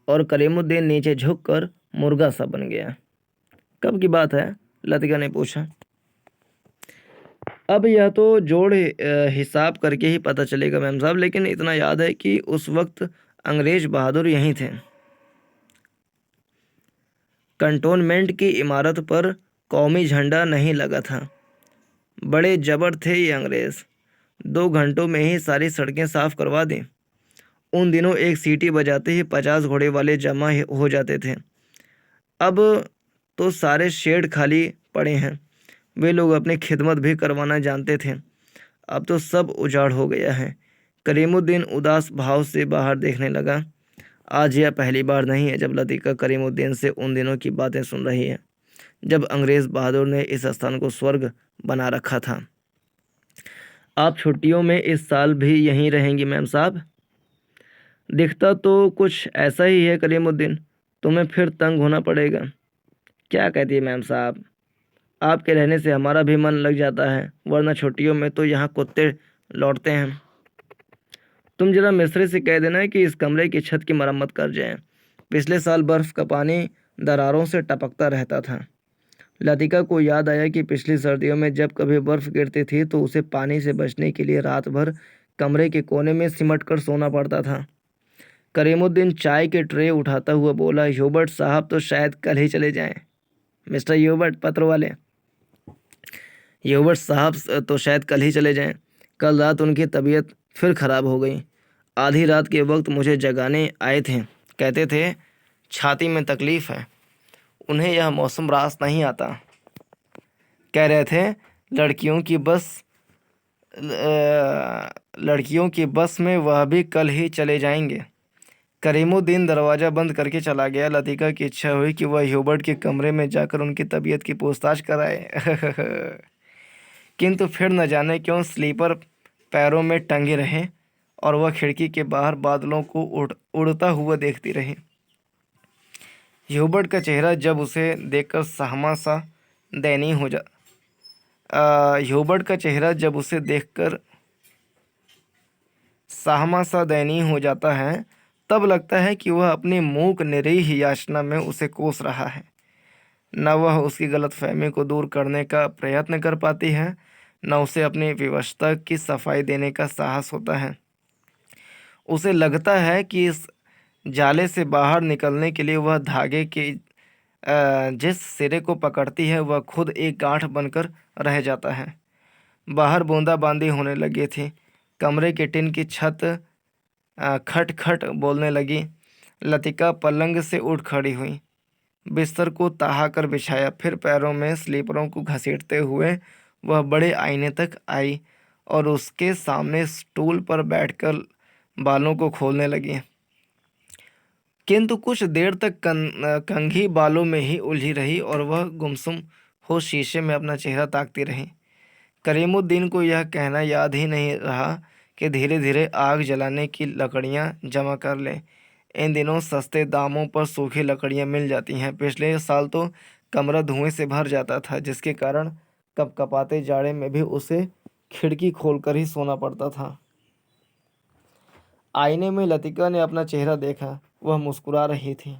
और करीमुद्दीन नीचे झुककर मुर्गा सा बन गया। कब की बात है? लतिका ने पूछा। अब यह तो जोड़ हिसाब करके ही पता चलेगा मैम साहब, लेकिन इतना याद है कि उस वक्त अंग्रेज बहादुर यहीं थे। कंटोनमेंट की इमारत पर कौमी झंडा नहीं लगा था। बड़े जबर थे ये अंग्रेज। 2 घंटों में ही सारी सड़कें साफ करवा दी। उन दिनों एक सीटी बजाते ही 50 घोड़े वाले जमा हो जाते थे। अब तो सारे शेड खाली पड़े हैं। वे लोग अपनी खिदमत भी करवाना जानते थे। अब तो सब उजाड़ हो गया है। करीमुद्दीन उदास भाव से बाहर देखने लगा। आज यह पहली बार नहीं है जब लतिका करीमुद्दीन से उन दिनों की बातें सुन रही है, जब अंग्रेज बहादुर ने इस स्थान को स्वर्ग बना रखा था। आप छुट्टियों में इस साल भी यहीं रहेंगी मैम साहब? दिखता तो कुछ ऐसा ही है करीमुद्दीन। तुम्हें फिर तंग होना पड़ेगा। क्या कहती है मैम साहब? आपके रहने से हमारा भी मन लग जाता है, वरना छुट्टियों में तो यहाँ कुत्ते लौटते हैं। तुम जरा मिस्त्री से कह देना कि इस कमरे की छत की मरम्मत कर जाएं। पिछले साल बर्फ़ का पानी दरारों से टपकता रहता था। लतिका को याद आया कि पिछली सर्दियों में जब कभी बर्फ़ गिरती थी तो उसे पानी से बचने के लिए रात भर कमरे के कोने में सिमट कर सोना पड़ता था। करीमुद्दीन चाय के ट्रे उठाता हुआ बोला, ह्यूबर्ट साहब तो शायद कल ही चले जाएं। मिस्टर ह्यूबर्ट, पत्र वाले। ह्यूबर्ट साहब तो शायद कल ही चले जाएं। कल रात उनकी तबीयत फिर ख़राब हो गई। आधी रात के वक्त मुझे जगाने आए थे। कहते थे छाती में तकलीफ़ है। उन्हें यह मौसम रास नहीं आता। कह रहे थे लड़कियों की बस में वह भी कल ही चले जाएंगे। करीमुद्दीन दरवाज़ा बंद करके चला गया। लतिका की इच्छा हुई कि वह ह्यूबर्ट के कमरे में जाकर उनकी तबीयत की पूछताछ कराए। किंतु फिर न जाने क्यों स्लीपर पैरों में टंगे रहे और वह खिड़की के बाहर बादलों को उड़ता हुआ देखती रही। ह्यूबर्ट का चेहरा जब उसे देखकर सहमा सा दयनीय हो जा ह्यूबर्ट का चेहरा जब उसे देखकर सहमा सा दयनीय हो जाता है, तब लगता है कि वह अपनी मूक निरीह याचना में उसे कोस रहा है। न वह उसकी गलतफहमी को दूर करने का प्रयत्न कर पाती है, न उसे अपनी विवशता की सफाई देने का साहस होता है। उसे लगता है कि इस जाले से बाहर निकलने के लिए वह धागे के जिस सिरे को पकड़ती है वह खुद एक गांठ बनकर रह जाता है। बाहर बूंदाबांदी होने लगी थी। कमरे के टिन की छत खट खट बोलने लगी। लतिका पलंग से उठ खड़ी हुई, बिस्तर को ताहा कर बिछाया, फिर पैरों में स्लीपरों को घसीटते हुए वह बड़े आईने तक आई और उसके सामने स्टूल पर बैठकर बालों को खोलने लगी। किंतु कुछ देर तक कंघी बालों में ही उलझी रही और वह गुमसुम हो शीशे में अपना चेहरा ताकती रही। करीमुद्दीन को यह कहना याद ही नहीं रहा कि धीरे धीरे आग जलाने की लकड़ियां जमा कर लें। इन दिनों सस्ते दामों पर सूखी लकड़ियां मिल जाती हैं। पिछले साल तो कमरा धुएं से भर जाता था, जिसके कारण कपकपाते जाड़े में भी उसे खिड़की खोलकर ही सोना पड़ता था। आईने में लतिका ने अपना चेहरा देखा। वह मुस्कुरा रही थी।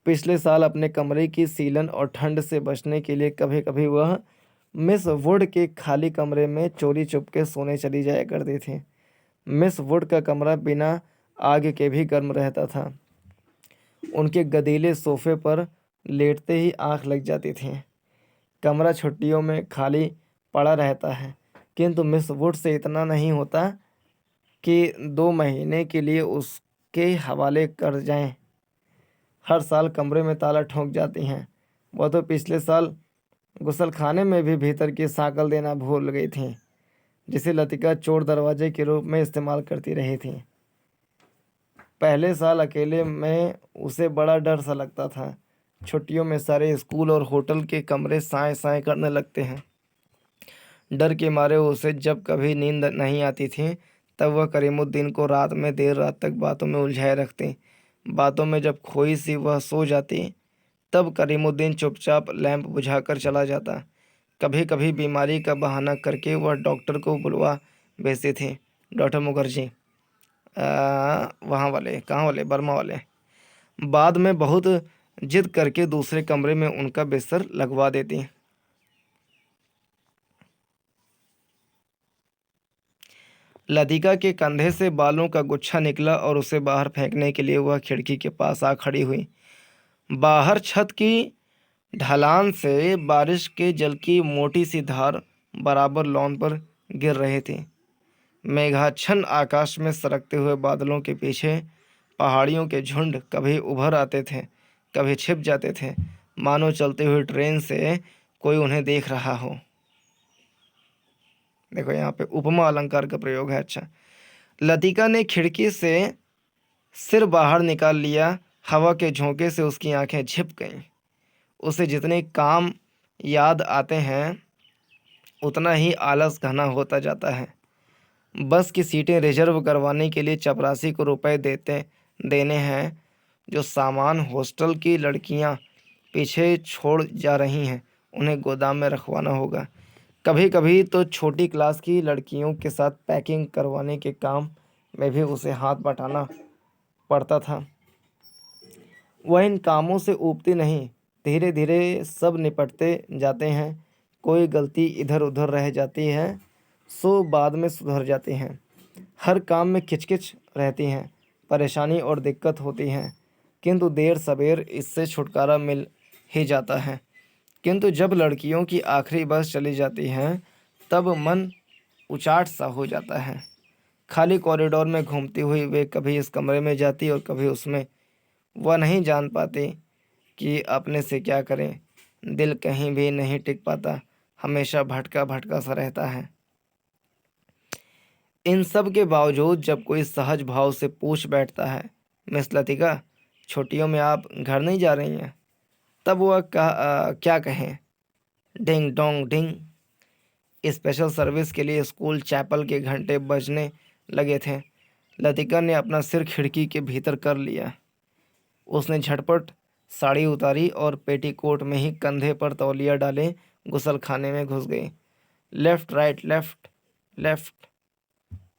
पिछले साल अपने कमरे की सीलन और ठंड से बचने के लिए कभी कभी वह मिस वुड के खाली कमरे में चोरी चुपके सोने चली जाया करती थी। मिस वुड का कमरा बिना आग के भी गर्म रहता था। उनके गदीले सोफे पर लेटते ही आंख लग जाती थी। कमरा छुट्टियों में खाली पड़ा रहता है, किंतु मिस वुड से इतना नहीं होता कि 2 महीने के लिए उसके हवाले कर जाएं। हर साल कमरे में ताला ठोंक जाती हैं। वह तो पिछले साल गुसलखाने में भी भीतर की सांकल देना भूल गई थी। जिसे लतिका चोर दरवाजे के रूप में इस्तेमाल करती रही थी। पहले साल अकेले में उसे बड़ा डर सा लगता था। छुट्टियों में सारे स्कूल और होटल के कमरे साए साए करने लगते हैं। डर के मारे उसे जब कभी नींद नहीं आती थी तब वह करीमुद्दीन को रात में देर रात तक बातों में उलझाए रखती। बातों में जब खोई सी वह सो जाती तब करीमुद्दीन चुपचाप लैंप बुझाकर चला जाता। कभी कभी बीमारी का बहाना करके वह डॉक्टर को बुलवा भेजती थी। डॉक्टर मुखर्जी, वहाँ वाले, कहाँ वाले, बर्मा वाले। बाद में बहुत जिद करके दूसरे कमरे में उनका बिस्तर लगवा देती। लतिका के कंधे से बालों का गुच्छा निकला और उसे बाहर फेंकने के लिए वह खिड़की के पास आ खड़ी हुई। बाहर छत की ढलान से बारिश के जल की मोटी सी धार बराबर लॉन पर गिर रहे थे। मेघाच्छन्न आकाश में सरकते हुए बादलों के पीछे पहाड़ियों के झुंड कभी उभर आते थे, कभी छिप जाते थे, मानो चलती हुई ट्रेन से कोई उन्हें देख रहा हो। देखो यहाँ पे उपमा अलंकार का प्रयोग है। अच्छा, लतिका ने खिड़की से सिर बाहर निकाल लिया। हवा के झोंके से उसकी आंखें झिप गईं। उसे जितने काम याद आते हैं उतना ही आलस घना होता जाता है। बस की सीटें रिजर्व करवाने के लिए चपरासी को रुपए देने हैं। जो सामान हॉस्टल की लड़कियां पीछे छोड़ जा रही हैं उन्हें गोदाम में रखवाना होगा। कभी कभी तो छोटी क्लास की लड़कियों के साथ पैकिंग करवाने के काम में भी उसे हाथ बटाना पड़ता था। वह इन कामों से ऊबती नहीं। धीरे धीरे सब निपटते जाते हैं। कोई गलती इधर उधर रह जाती है सो बाद में सुधर जाती हैं। हर काम में खिचखिच रहती हैं, परेशानी और दिक्कत होती हैं, किंतु देर सबेर इससे छुटकारा मिल ही जाता है। किंतु जब लड़कियों की आखिरी बस चली जाती है तब मन उचाट सा हो जाता है। खाली कॉरिडोर में घूमती हुई वे कभी इस कमरे में जाती और कभी उसमें। वह नहीं जान पाती कि अपने से क्या करें। दिल कहीं भी नहीं टिक पाता, हमेशा भटका भटका सा रहता है। इन सब के बावजूद जब कोई सहज भाव से पूछ बैठता है, मिस लतिका, छुट्टियों में आप घर नहीं जा रही हैं, तब वह क्या कहें? Ding dong ding. Special service के लिए स्कूल चैपल के घंटे बजने लगे थे। लतिका ने अपना सिर खिड़की के भीतर कर लिया। उसने झटपट साड़ी उतारी और पेटीकोट में ही कंधे पर तौलिया डाले गुसल खाने में घुस गई। Left right left left.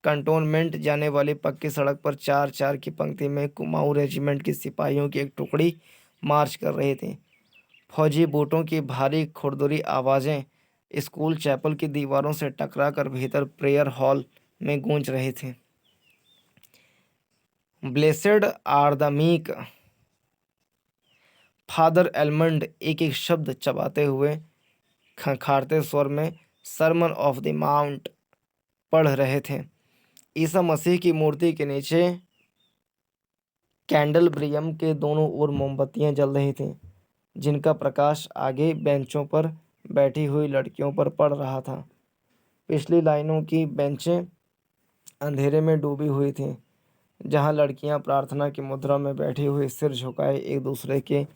Cantonment जाने वाली पक्की सड़क पर 4-4 की पंक्ति में कुमाऊं रेजिमेंट की सिपाहियों की एक टुकड़ी मार्च कर रही थी। फौजी बूटों की भारी खुरदुरी आवाज़ें स्कूल चैपल की दीवारों से टकरा कर भीतर प्रेयर हॉल में गूंज रही थी। Blessed are the meek. Father Elmond एक एक शब्द चबाते हुए खंखारते स्वर में सरमन ऑफ द माउंट पढ़ रहे थे। ईसा मसीह की मूर्ति के नीचे कैंडलब्रियम के दोनों ओर मोमबत्तियां जल रही थीं, जिनका प्रकाश आगे बेंचों पर बैठी हुई लड़कियों पर पड़ रहा था। पिछली लाइनों की बेंचें अंधेरे में डूबी हुई थीं, जहां लड़कियां प्रार्थना की मुद्रा में बैठी हुई सिर झुकाए एक दूसरे के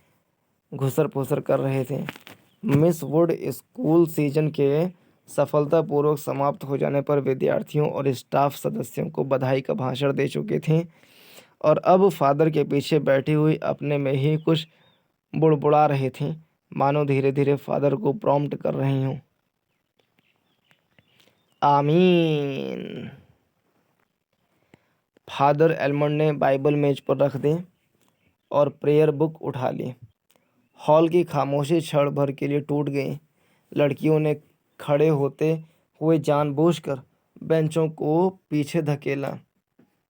घुसर पुसर कर रहे थे। मिस वुड स्कूल सीजन के सफलतापूर्वक समाप्त हो जाने पर विद्यार्थियों और स्टाफ सदस्यों को बधाई का भाषण दे चुकी थीं और अब फादर के पीछे बैठी हुई अपने में ही कुछ बुड़बुड़ा रही थीं, मानो धीरे धीरे फादर को प्रॉम्प्ट कर रही हूँ। आमीन। फादर एलमंड ने बाइबल मेज पर रख दी और प्रेयर बुक उठा ली। हॉल की खामोशी क्षण भर के लिए टूट गई। लड़कियों ने खड़े होते हुए जानबूझकर बेंचों को पीछे धकेला।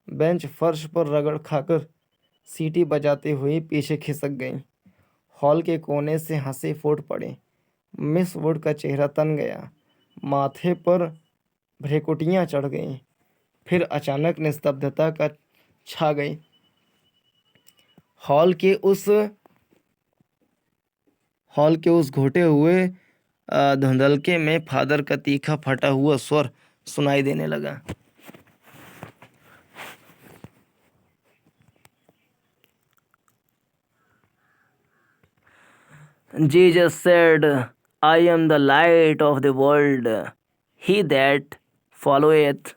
बेंच फर्श पर रगड़ खाकर सीटी बजाती हुई पीछे खिसक गईं। हॉल के कोने से हंसी फूट पड़ी। मिस वुड का चेहरा तन गया, माथे पर भ्रेकुटियां चढ़ गईं। फिर अचानक निस्तब्धता का छा गई। हॉल के उस घुटे हुए धुंधलके में फादर का तीखा फटा हुआ स्वर सुनाई देने लगा। Jesus said, I am the light of the world. He that followeth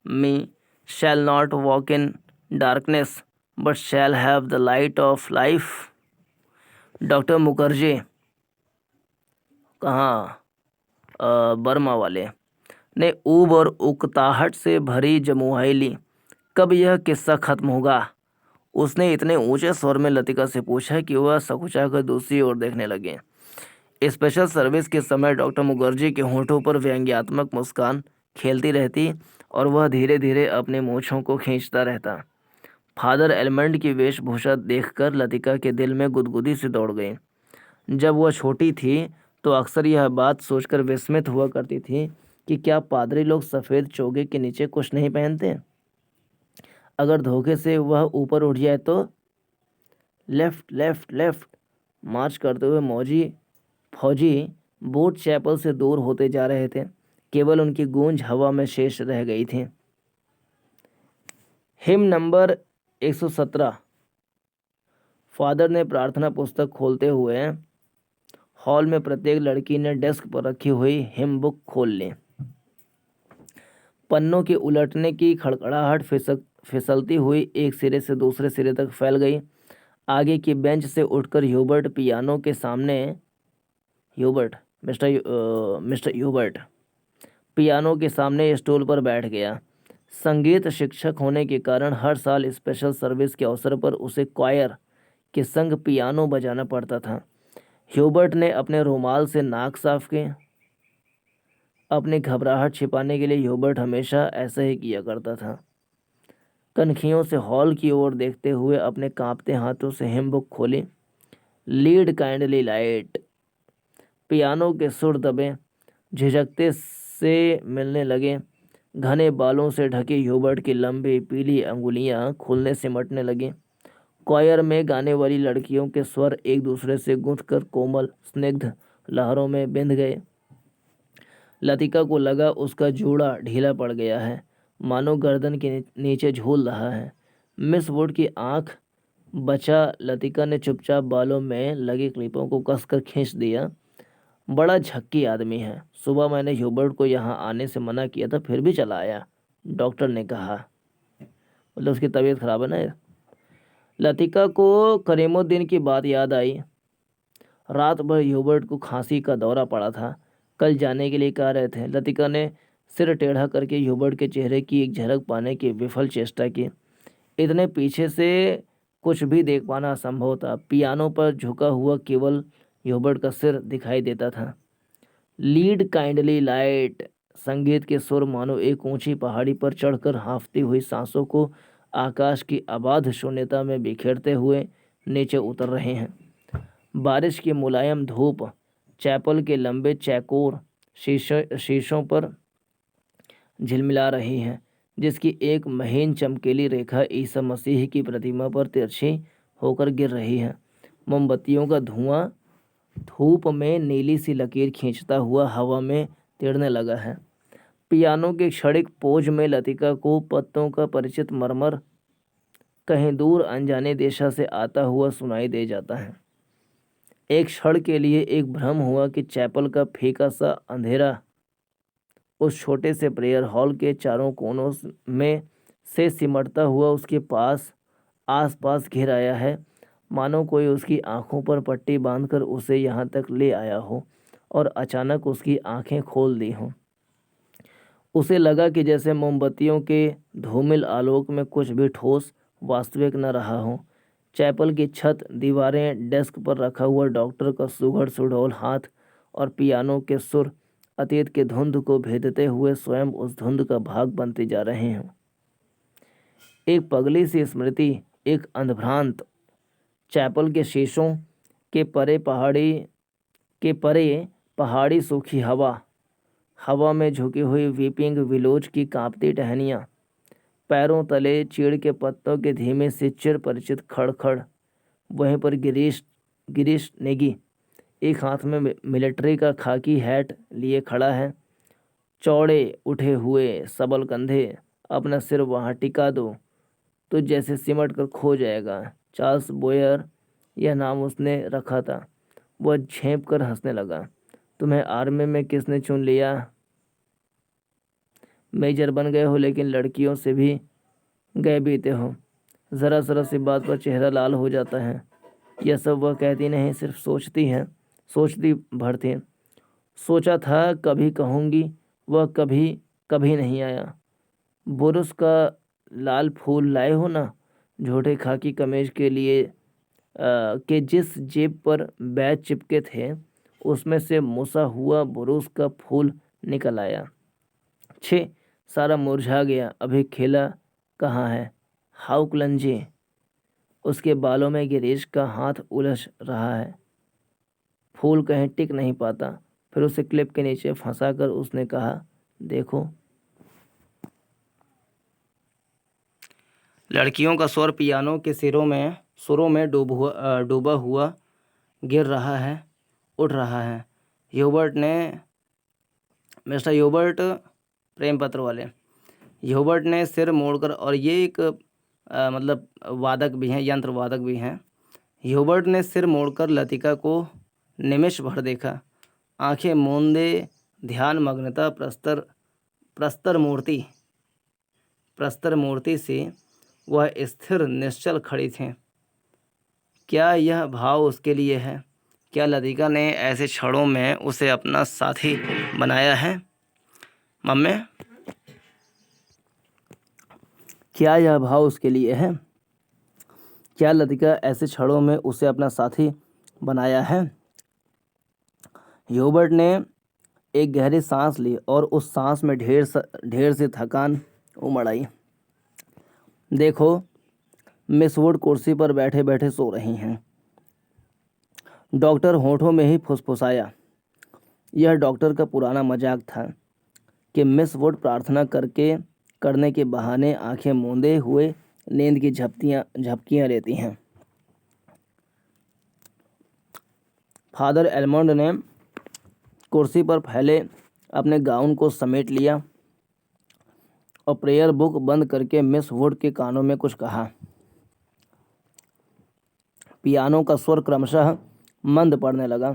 me shall not walk in darkness, but shall have the light of life. Doctor Mukherjee, कहाँ, बर्मा वाले, ने ऊब और उकताहट से भरी जमुआई ली। कब यह किस्सा खत्म होगा? उसने इतने ऊंचे स्वर में लतिका से पूछा कि वह सकुचाकर दूसरी ओर देखने लगे। स्पेशल सर्विस के समय डॉक्टर मुखर्जी के होठों पर व्यंग्यात्मक मुस्कान खेलती रहती और वह धीरे धीरे अपने मूँछों को खींचता रहता। फादर एलमंड की वेशभूषा देखकर लतिका के दिल में गुदगुदी सी दौड़ गई। जब वह छोटी थी तो अक्सर यह बात सोचकर विस्मित हुआ करती थी कि क्या पादरी लोग सफ़ेद चोगे के नीचे कुछ नहीं पहनते? अगर धोखे से वह ऊपर उठ जाए तो? लेफ्ट लेफ्ट लेफ्ट मार्च करते हुए फौजी बोट चैपल से दूर होते जा रहे थे। केवल उनकी गूंज हवा में शेष रह गई थी। Him number 117। फादर ने प्रार्थना पुस्तक खोलते हुए हॉल में प्रत्येक लड़की ने डेस्क पर रखी हुई हिम बुक खोल ली। पन्नों के उलटने की खड़खड़ाहट फिसलती हुई एक सिरे से दूसरे सिरे तक फैल गई। आगे की बेंच से उठकर ह्यूबर्ट पियानो के सामने मिस्टर ह्यूबर्ट पियानो के सामने स्टूल पर बैठ गया। संगीत शिक्षक होने के कारण हर साल स्पेशल सर्विस के अवसर पर उसे क्वायर के संग पियानो बजाना पड़ता था। ह्यूबर्ट ने अपने रुमाल से नाक साफ की। अपनी घबराहट छिपाने के लिए ह्यूबर्ट हमेशा ऐसा ही किया करता था। कनखियों से हॉल की ओर देखते हुए अपने कांपते हाथों से हिम बुक खोली। Lead kindly light. पियानो के सुर दबे, झिझकते से मिलने लगे। घने बालों से ढके ह्यूबर्ट की लंबी पीली अंगुलियां खुलने सिमटने लगीं। क्वायर में गाने वाली लड़कियों के स्वर एक दूसरे से गूंथकर कोमल स्निग्ध लहरों में बिंध गए। लतिका को लगा उसका जूड़ा ढीला पड़ गया है, मानो गर्दन के नीचे झूल रहा है। मिस वुड की आंख बचा लतिका ने चुपचाप बालों में लगे क्लिपों को कसकर खींच दिया। बड़ा झक्की आदमी है। सुबह मैंने ह्यूबर्ट को यहाँ आने से मना किया था, फिर भी चला आया, डॉक्टर ने कहा। मतलब उसकी तबीयत खराब है ना। लतिका को करीमुद्दीन की बात याद आई। रात भर ह्यूबर्ट को खांसी का दौरा पड़ा था। कल जाने के लिए कह रहे थे। लतिका ने सिर टेढ़ा करके ह्यूबर्ट के चेहरे की एक झलक पाने की विफल चेष्टा की। इतने पीछे से कुछ भी देख पाना असंभव था। पियानो पर झुका हुआ केवल ह्यूबर्ट का सिर दिखाई देता था। Lead kindly light. संगीत के सुर मानो एक ऊंची पहाड़ी पर चढ़कर हाँफती हुई सांसों को आकाश की अबाध शून्यता में बिखेरते हुए नीचे उतर रहे हैं। बारिश की मुलायम धूप चैपल के लंबे चौकोर शीशों पर झिलमिला रही है, जिसकी एक महीन चमकीली रेखा ईसा मसीह की प्रतिमा पर तिरछी होकर गिर रही है। मोमबत्तियों का धुआं धूप में नीली सी लकीर खींचता हुआ हवा में तिड़ने लगा है। पियानो के क्षणिक पोज में लतिका को पत्तों का परिचित मरमर कहीं दूर अनजाने दिशा से आता हुआ सुनाई दे जाता है। एक क्षण के लिए एक भ्रम हुआ कि चैपल का फीका सा अंधेरा उस छोटे से प्रेयर हॉल के चारों कोनों में से सिमटता हुआ उसके आस पास घिर आया है, मानो कोई उसकी आंखों पर पट्टी बांधकर उसे यहाँ तक ले आया हो और अचानक उसकी आंखें खोल दी हों। उसे लगा कि जैसे मोमबत्तियों के धूमिल आलोक में कुछ भी ठोस वास्तविक न रहा हो। चैपल की छत, दीवारें, डेस्क पर रखा हुआ डॉक्टर का सुघड़ सुडौल हाथ और पियानो के सुर अतीत के धुंध को भेदते हुए स्वयं उस धुंध का भाग बनते जा रहे हैं। एक पगली सी स्मृति, एक अंधभ्रांत। चैपल के शीशों के परे पहाड़ी सूखी हवा में झुकी हुई वीपिंग विलोज की कांपती टहनियाँ, पैरों तले चीड़ के पत्तों के धीमे से चिर परिचित खड़खड़। वहीं पर गिरीश नेगी एक हाथ में मिलिट्री का खाकी हैट लिए खड़ा है। चौड़े उठे हुए सबल कंधे, अपना सिर वहाँ टिका दो तो जैसे सिमट कर खो जाएगा। चार्ल्स बोयर यह नाम उसने रखा था। वह झेंप कर हंसने लगा। तुम्हें आर्मी में किसने चुन लिया? मेजर बन गए हो, लेकिन लड़कियों से भी गए बीते हो। ज़रा ज़रा सी बात पर चेहरा लाल हो जाता है। यह सब वह कहती नहीं, सिर्फ सोचती है, सोचती भरती। सोचा था कभी कहूँगी, वह कभी कभी नहीं आया। बुरुस का लाल फूल लाए हो ना? झूठे खाकी कमीज के लिए के जिस जेब पर बैज चिपके थे उसमें से मुसा हुआ बुरुस का फूल निकल आया। छे, सारा मुरझा गया। अभी खिला कहाँ है? हाउ क्लंजी। उसके बालों में गिरीश का हाथ उलझ रहा है। फूल कहीं टिक नहीं पाता। फिर उसे क्लिप के नीचे फंसाकर उसने कहा, देखो। लड़कियों का स्वर पियानो के सुरों में डूबा हुआ गिर रहा है, उठ रहा है। ह्यूबर्ट ने मिस्टर ह्यूबर्ट, प्रेम पत्र वाले ह्यूबर्ट ने सिर मोड़कर, और ये एक मतलब वादक भी हैं, यंत्र वादक भी हैं। ह्यूबर्ट ने सिर मोड़कर लतिका को निमिष भर देखा। आंखें मूंदे ध्यान मग्नता प्रस्तर मूर्ति से वह स्थिर निश्चल खड़ी थी। क्या यह भाव उसके लिए है? क्या लतिका ने ऐसे क्षणों में उसे अपना साथी बनाया है? मम्मी, क्या यह भाव उसके लिए है? क्या लतिका ऐसे क्षणों में उसे अपना साथी बनाया है? ह्यूबर्ट ने एक गहरी सांस ली और उस सांस में ढेर सी थकान उमड़ आई। देखो, मिस वुड कुर्सी पर बैठे बैठे सो रही हैं। डॉक्टर होठों में ही फुसफुसाया। यह डॉक्टर का पुराना मजाक था कि मिस वुड प्रार्थना करने के बहाने आंखें मूंदे हुए नींद की झपकियां लेती हैं। फादर एलमंड ने कुर्सी पर फैले अपने गाउन को समेट लिया और प्रेयर बुक बंद करके मिस वुड के कानों में कुछ कहा। पियानो का स्वर क्रमशः मंद पड़ने लगा।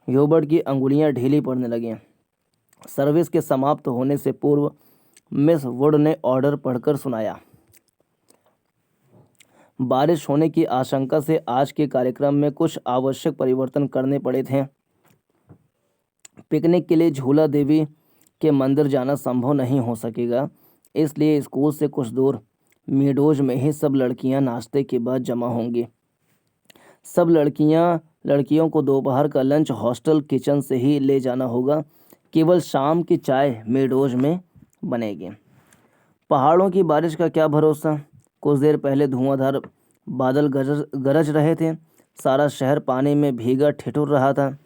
ह्यूबर्ट की अंगुलियां ढीली पड़ने लगीं। सर्विस के समाप्त होने से पूर्व मिस वुड ने ऑर्डर पढ़कर सुनाया। बारिश होने की आशंका से आज के कार्यक्रम में कुछ आवश्यक परिवर्तन करने पड़े थे। पिकनिक के लिए झूला देवी के मंदिर जाना संभव नहीं हो सकेगा, इसलिए स्कूल से कुछ दूर मीडोज में ही सब लड़कियां नाश्ते के बाद जमा होंगी। सब लड़कियों को दोपहर का लंच हॉस्टल किचन से ही ले जाना होगा। केवल शाम की चाय मीडोज में बनेगी। पहाड़ों की बारिश का क्या भरोसा? कुछ देर पहले धुआंधार बादल गरज रहे थे। सारा शहर पानी में भीगा ठिठुर रहा था।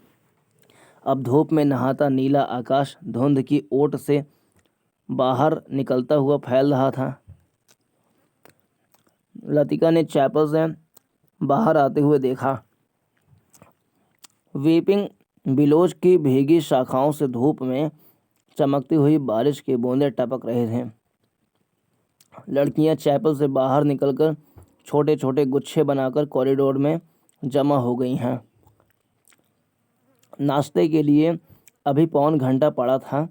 अब धूप में नहाता नीला आकाश धुंध की ओट से बाहर निकलता हुआ फैल रहा था। लतिका ने चैपल से बाहर आते हुए देखा। वीपिंग बिलोज की भीगी शाखाओं से धूप में चमकती हुई बारिश के बूंदे टपक रहे थे। लड़कियां चैपल से बाहर निकलकर छोटे छोटे गुच्छे बनाकर कॉरिडोर में जमा हो गई हैं। नाश्ते के लिए अभी पौन घंटा पड़ा था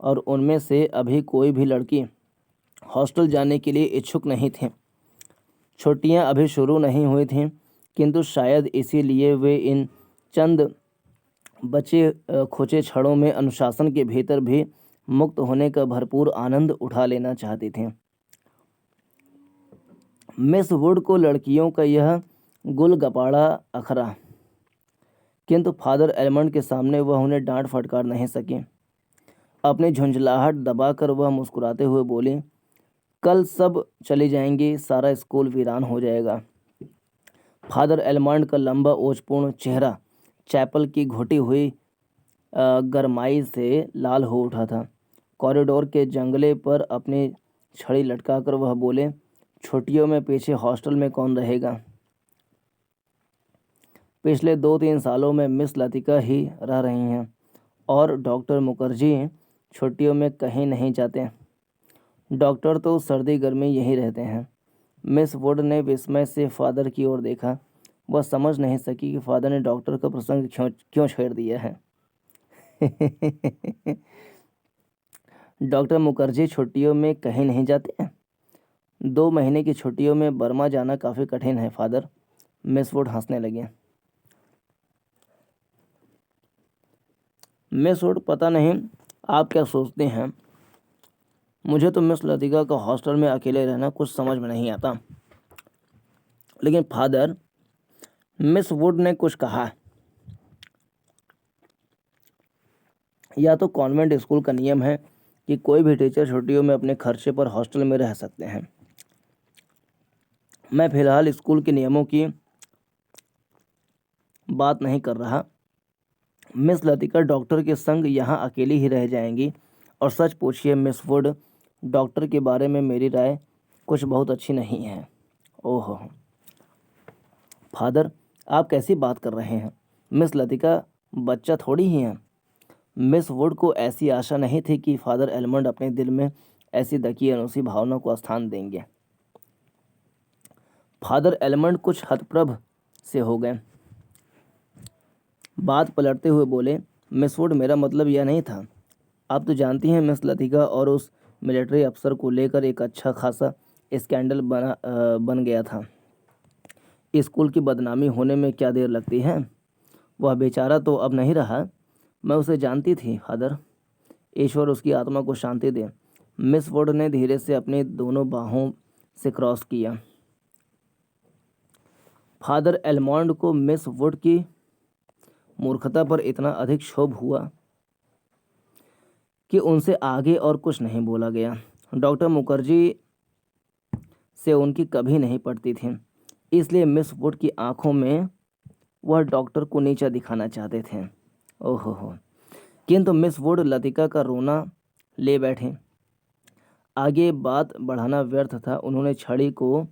और उनमें से अभी कोई भी लड़की हॉस्टल जाने के लिए इच्छुक नहीं थी। छुट्टियां अभी शुरू नहीं हुई थीं, किंतु शायद इसीलिए वे इन चंद बचे खुचे क्षणों में अनुशासन के भीतर भी मुक्त होने का भरपूर आनंद उठा लेना चाहती थीं। मिस वुड को लड़कियों का यह गुलगपाड़ा अखरा, किंतु फादर एलमंड के सामने वह उन्हें डांट फटकार नहीं सकी। अपनी झुंझलाहट दबाकर वह मुस्कुराते हुए बोली, कल सब चली जाएंगी, सारा स्कूल वीरान हो जाएगा। फादर एलमंड का लंबा ओजपूर्ण चेहरा चैपल की घुटी हुई गरमाई से लाल हो उठा था। कॉरिडोर के जंगले पर अपनी छड़ी लटकाकर वह बोले, छुट्टियों में पीछे हॉस्टल में कौन रहेगा? पिछले 2-3 सालों में मिस लतिका ही रह रही हैं और डॉक्टर मुखर्जी छुट्टियों में कहीं नहीं जाते। डॉक्टर तो सर्दी गर्मी यहीं रहते हैं। मिस वुड ने विस्मय से फादर की ओर देखा। वह समझ नहीं सकी कि फादर ने डॉक्टर का प्रसंग क्यों क्यों छेड़ दिया है। डॉक्टर मुखर्जी छुट्टियों में कहीं नहीं जाते हैं। 2 महीने की छुट्टियों में बर्मा जाना काफ़ी कठिन है फादर। मिस वुड हंसने लगी। मिस वुड, पता नहीं आप क्या सोचते हैं, मुझे तो मिस लतिका का हॉस्टल में अकेले रहना कुछ समझ में नहीं आता। लेकिन फादर, मिस वुड ने कुछ कहा। या तो कॉन्वेंट स्कूल का नियम है कि कोई भी टीचर छुट्टियों में अपने खर्चे पर हॉस्टल में रह सकते हैं। मैं फिलहाल स्कूल के नियमों की बात नहीं कर रहा। मिस लतिका डॉक्टर के संग यहाँ अकेली ही रह जाएंगी। और सच पूछिए मिस वुड, डॉक्टर के बारे में मेरी राय कुछ बहुत अच्छी नहीं है। ओहो फादर, आप कैसी बात कर रहे हैं? मिस लतिका बच्चा थोड़ी ही हैं। मिस वुड को ऐसी आशा नहीं थी कि फादर एलमंड अपने दिल में ऐसी दकी अनूसी भावना को स्थान देंगे। फादर एलमंड कुछ हतप्रभ से हो गए। बात पलटते हुए बोले, मिस वुड, मेरा मतलब यह नहीं था। आप तो जानती हैं मिस लतिका और उस मिलिट्री अफसर को लेकर एक अच्छा खासा स्कैंडल बन गया था। स्कूल की बदनामी होने में क्या देर लगती है। वह बेचारा तो अब नहीं रहा। मैं उसे जानती थी फादर। ईश्वर उसकी आत्मा को शांति दे। मिस वुड ने धीरे से अपनी दोनों बाहों से क्रॉस किया। फादर एलमॉन्ड को मिस वुड की मूर्खता पर इतना अधिक क्षोभ हुआ कि उनसे आगे और कुछ नहीं बोला गया। डॉक्टर मुखर्जी से उनकी कभी नहीं पड़ती थी, इसलिए मिस वुड की आंखों में वह डॉक्टर को नीचा दिखाना चाहते थे। ओहो किंतु मिस वुड लतिका का रोना ले बैठे। आगे बात बढ़ाना व्यर्थ था। उन्होंने छड़ी को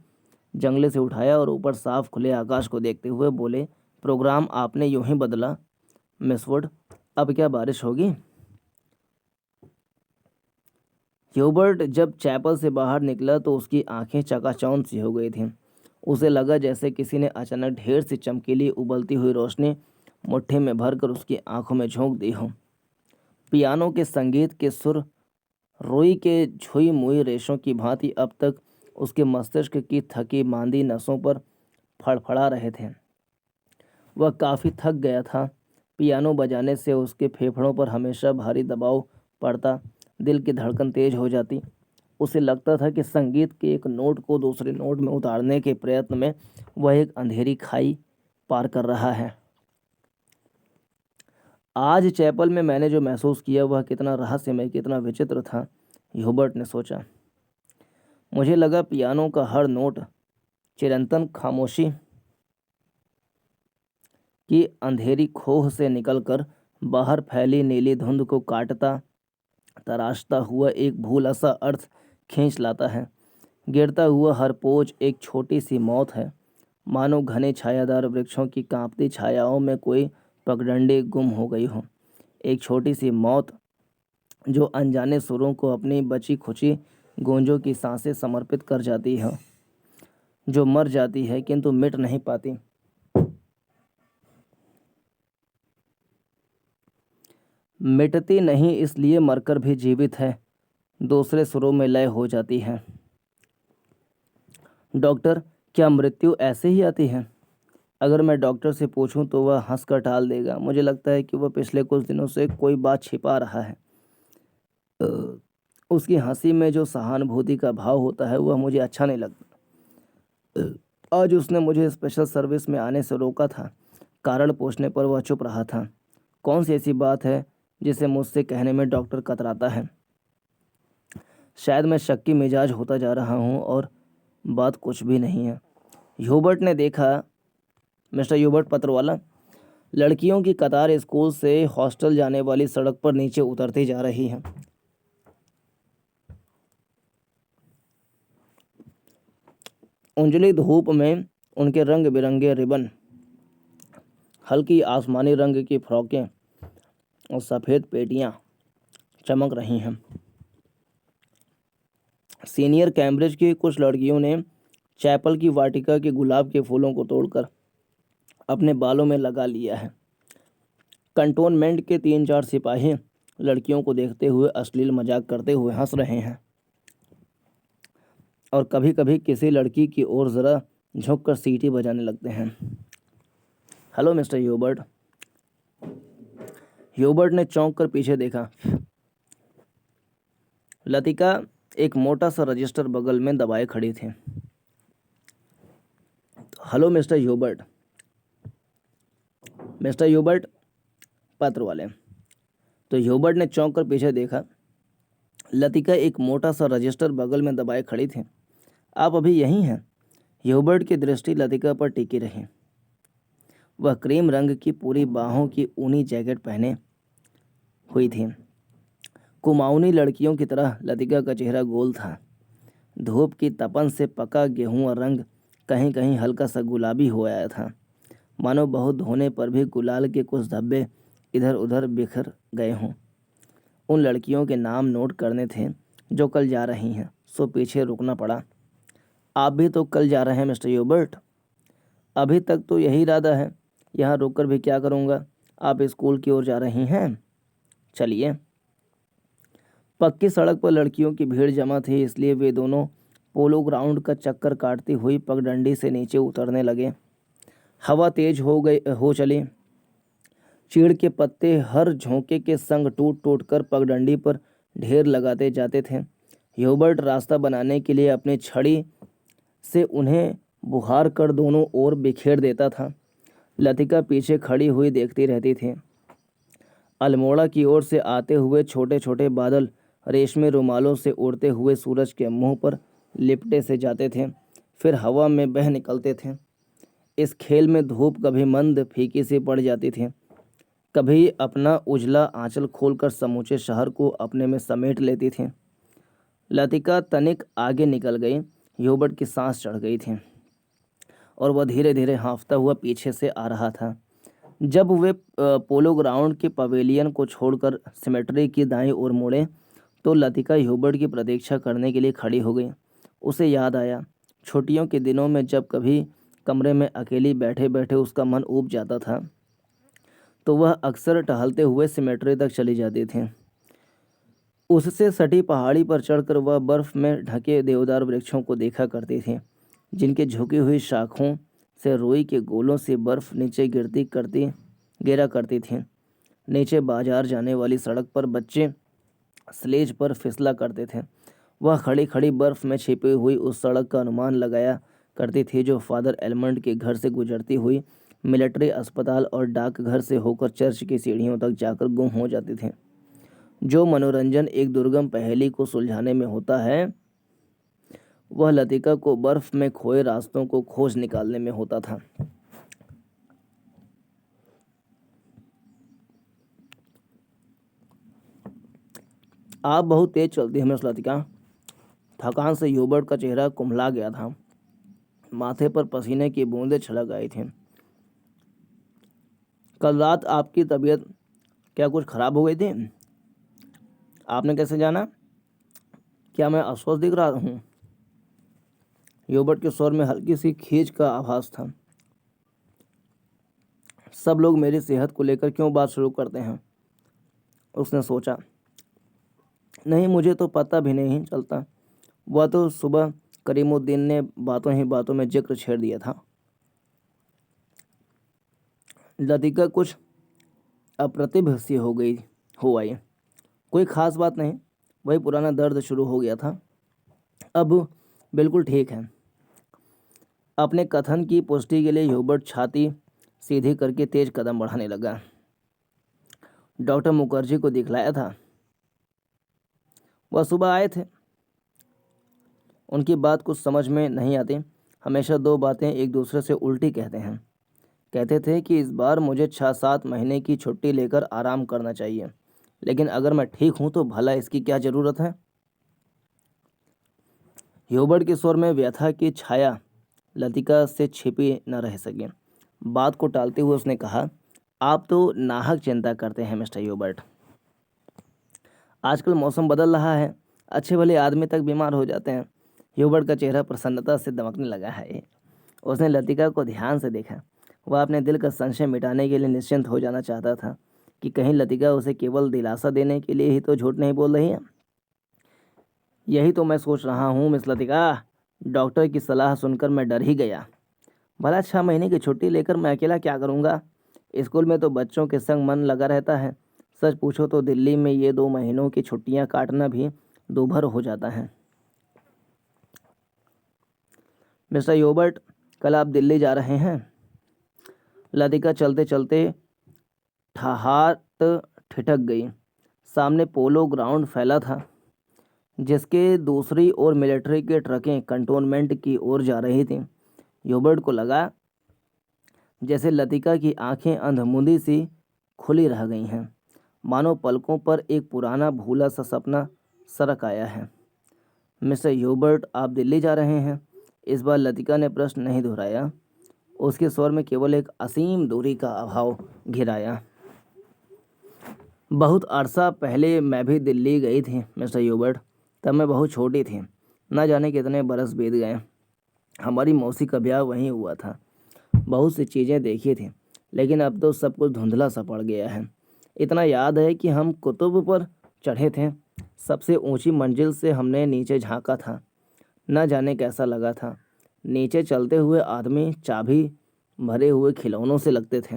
जंगले से उठाया और ऊपर साफ खुले आकाश को देखते हुए बोले, प्रोग्राम आपने यूं ही बदला मिस वुड। अब क्या बारिश होगी? ह्यूबर्ट जब चैपल से बाहर निकला तो उसकी आंखें चकाचौंध सी हो गई थीं। उसे लगा जैसे किसी ने अचानक ढेर सी चमकीली उबलती हुई रोशनी मुट्ठी में भरकर उसकी आंखों में झोंक दी हो। पियानो के संगीत के सुर रुई के छुई मुई रेशों की भांति अब तक उसके मस्तिष्क की थकी मांदी नसों पर फड़फड़ा रहे थे। वह काफ़ी थक गया था। पियानो बजाने से उसके फेफड़ों पर हमेशा भारी दबाव पड़ता, दिल की धड़कन तेज हो जाती। उसे लगता था कि संगीत के एक नोट को दूसरे नोट में उतारने के प्रयत्न में वह एक अंधेरी खाई पार कर रहा है। आज चैपल में मैंने जो महसूस किया वह कितना रहस्यमय, कितना विचित्र था, ह्यूबर्ट ने सोचा। मुझे लगा पियानो का हर नोट चिरंतन खामोशी की अंधेरी खोह से निकलकर बाहर फैली नीली धुंध को काटता तराशता हुआ एक भूला सा अर्थ खींच लाता है। गिरता हुआ हर पोज एक छोटी सी मौत है, मानो घने छायादार वृक्षों की कांपती छायाओं में कोई पगडंडी गुम हो गई हो। एक छोटी सी मौत जो अनजाने सुरों को अपनी बची खुची गूंजों की सांसें समर्पित कर जाती है, जो मर जाती है किंतु मिट नहीं पाती। मिटती नहीं इसलिए मरकर भी जीवित है, दूसरे सुरों में लय हो जाती है। डॉक्टर, क्या मृत्यु ऐसे ही आती है? अगर मैं डॉक्टर से पूछूं तो वह हंसकर टाल देगा। मुझे लगता है कि वह पिछले कुछ दिनों से कोई बात छिपा रहा है। उसकी हंसी में जो सहानुभूति का भाव होता है वह मुझे अच्छा नहीं लगता। आज उसने मुझे स्पेशल सर्विस में आने से रोका था। कारण पूछने पर वह चुप रहा था। कौन सी ऐसी बात है जिसे मुझसे कहने में डॉक्टर कतराता है? शायद मैं शक्की मिजाज होता जा रहा हूँ और बात कुछ भी नहीं है। ह्यूबर्ट ने देखा, मिस्टर ह्यूबर्ट पत्रवाला, लड़कियों की कतार स्कूल से हॉस्टल जाने वाली सड़क पर नीचे उतरती जा रही है। उंजली धूप में उनके रंग बिरंगे रिबन, हल्की आसमानी रंग की फ्रॉकें और सफ़ेद पेटियां चमक रही हैं। सीनियर कैम्ब्रिज की कुछ लड़कियों ने चैपल की वाटिका के गुलाब के फूलों को तोड़कर अपने बालों में लगा लिया है। कंटोनमेंट के 3-4 सिपाही लड़कियों को देखते हुए अश्लील मजाक करते हुए हंस रहे हैं और कभी कभी किसी लड़की की ओर ज़रा झुककर सीटी बजाने लगते हैं। Hello mister Hubert. ह्यूबर्ट ने चौंक कर पीछे देखा। लतिका एक मोटा सा रजिस्टर बगल में दबाए खड़ी थी। Hello mister Hubert. Mister Hubert, पत्र वाले। तो ह्यूबर्ट ने चौंक कर पीछे देखा। लतिका एक मोटा सा रजिस्टर बगल में दबाए खड़ी थी। आप अभी यहीं हैं? ह्यूबर्ट की दृष्टि लतिका पर टिकी रही। वह क्रीम रंग की पूरी बाहों की ऊनी जैकेट पहने हुई थी। कुमाऊनी लड़कियों की तरह लतिका का चेहरा गोल था। धूप की तपन से पका गेहूं रंग कहीं कहीं हल्का सा गुलाबी हो आया था, मानो बहुत धोने पर भी गुलाल के कुछ धब्बे इधर उधर बिखर गए हों। उन लड़कियों के नाम नोट करने थे जो कल जा रही हैं, सो पीछे रुकना पड़ा। आप भी तो कल जा रहे हैं मिस्टर ह्यूबर्ट? अभी तक तो यही इरादा है। यहाँ रुककर भी क्या करूँगा? आप स्कूल की ओर जा रही हैं? चलिए। पक्की सड़क पर लड़कियों की भीड़ जमा थी, इसलिए वे दोनों पोलो ग्राउंड का चक्कर काटती हुई पगडंडी से नीचे उतरने लगे। हवा तेज हो चली। चीड़ के पत्ते हर झोंके के संग टूट टूट कर पगडंडी पर ढेर लगाते जाते थे। ह्यूबर्ट रास्ता बनाने के लिए अपनी छड़ी से उन्हें बुहार कर दोनों ओर बिखेर देता था। लतिका पीछे खड़ी हुई देखती रहती थी। अल्मोड़ा की ओर से आते हुए छोटे छोटे बादल रेशमी रुमालों से उड़ते हुए सूरज के मुंह पर लिपटे से जाते थे, फिर हवा में बह निकलते थे। इस खेल में धूप कभी मंद फीकी सी पड़ जाती थी, कभी अपना उजला आंचल खोलकर समूचे शहर को अपने में समेट लेती थी। लतिका तनिक आगे निकल गई। ह्यूबर्ट की सांस चढ़ गई थी और वह धीरे धीरे हाँफता हुआ पीछे से आ रहा था। जब वे पोलो ग्राउंड के पवेलियन को छोड़कर सिमेट्री की दाईं ओर मुड़े तो लतिका ह्यूबर्ट की प्रतीक्षा करने के लिए खड़ी हो गई। उसे याद आया, छुट्टियों के दिनों में जब कभी कमरे में अकेली बैठे बैठे उसका मन ऊब जाता था तो वह अक्सर टहलते हुए सिमेट्री तक चली जाती थी। उससे सटी पहाड़ी पर चढ़कर वह बर्फ में ढके देवदार वृक्षों को देखा करती थी, जिनके झुकी हुई शाखों से रुई के गोलों से बर्फ नीचे गिरा करती थी। नीचे बाजार जाने वाली सड़क पर बच्चे स्लेज पर फिसला करते थे। वह खड़ी खड़ी बर्फ में छिपी हुई उस सड़क का अनुमान लगाया करती थी जो फादर एलमंड के घर से गुजरती हुई मिलिट्री अस्पताल और डाकघर से होकर चर्च की सीढ़ियों तक जाकर गुम हो जाती थी। जो मनोरंजन एक दुर्गम पहेली को सुलझाने में होता है, वह लतिका को बर्फ में खोए रास्तों को खोज निकालने में होता था। आप बहुत तेज चलती हैं मिस लतिका। थकान से ह्यूबर्ट का चेहरा कुम्हला गया था। माथे पर पसीने की बूंदें छलक आई थीं। कल रात आपकी तबीयत क्या कुछ खराब हो गई थी? आपने कैसे जाना? क्या मैं अस्वस्थ दिख रहा हूँ? ह्यूबर्ट के स्वर में हल्की सी खींच का आभास था। सब लोग मेरी सेहत को लेकर क्यों बात शुरू करते हैं? उसने सोचा। नहीं, मुझे तो पता भी नहीं चलता। वह तो सुबह करीमुद्दीन ने बातों ही बातों में जिक्र छेड़ दिया था। लतिका कुछ अप्रतिभ सी हो आई। कोई खास बात नहीं, वही पुराना दर्द शुरू हो गया था। अब बिल्कुल ठीक है। अपने कथन की पुष्टि के लिए ह्यूबर्ट छाती सीधी करके तेज कदम बढ़ाने लगा। डॉक्टर मुखर्जी को दिखलाया था? वह सुबह आए थे। उनकी बात कुछ समझ में नहीं आती। हमेशा दो बातें एक दूसरे से उल्टी कहते हैं। कहते थे कि इस बार मुझे 6-7 महीने की छुट्टी लेकर आराम करना चाहिए, लेकिन अगर मैं ठीक हूं तो भला इसकी क्या ज़रूरत है? ह्यूबर्ट के स्वर में व्यथा की छाया लतिका से छिपी न रह सकी। बात को टालते हुए उसने कहा, आप तो नाहक चिंता करते हैं मिस्टर ह्यूबर्ट। आजकल मौसम बदल रहा है, अच्छे भले आदमी तक बीमार हो जाते हैं। ह्यूबर्ट का चेहरा प्रसन्नता से दमकने लगा है। उसने लतिका को ध्यान से देखा। वह अपने दिल का संशय मिटाने के लिए निश्चिंत हो जाना चाहता था कि कहीं लतिका उसे केवल दिलासा देने के लिए ही तो झूठ नहीं बोल रही है। यही तो मैं सोच रहा हूँ मिस लतिका। डॉक्टर की सलाह सुनकर मैं डर ही गया। भला 6 महीने की छुट्टी लेकर मैं अकेला क्या करूँगा? स्कूल में तो बच्चों के संग मन लगा रहता है। सच पूछो तो दिल्ली में ये 2 महीनों की छुट्टियां काटना भी दूभर हो जाता है। मिस्टर योबर्ट, कल आप दिल्ली जा रहे हैं? लतिका चलते चलते ठहाट ठिठक गई। सामने पोलो ग्राउंड फैला था, जिसके दूसरी ओर मिलिट्री की ट्रकें कंटोनमेंट की ओर जा रही थीं। योबर्ट को लगा जैसे लतिका की आंखें अंधमुंदी सी खुली रह गई हैं, मानो पलकों पर एक पुराना भूला सा सपना सरक आया है। मिस्टर ह्यूबर्ट, आप दिल्ली जा रहे हैं? इस बार लतिका ने प्रश्न नहीं दोहराया। उसके स्वर में केवल एक असीम दूरी का अभाव घिराया। बहुत अरसा पहले मैं भी दिल्ली गई थी मिस्टर ह्यूबर्ट। तब मैं बहुत छोटी थी। न जाने कितने बरस बीत गए। हमारी मौसी का ब्याह वहीं हुआ था। बहुत सी चीज़ें देखी थी, लेकिन अब तो सब कुछ धुंधला सा पड़ गया है। इतना याद है कि हम कुतुब पर चढ़े थे। सबसे ऊंची मंजिल से हमने नीचे झांका था। न जाने कैसा लगा था। नीचे चलते हुए आदमी चाबी भरे हुए खिलौनों से लगते थे।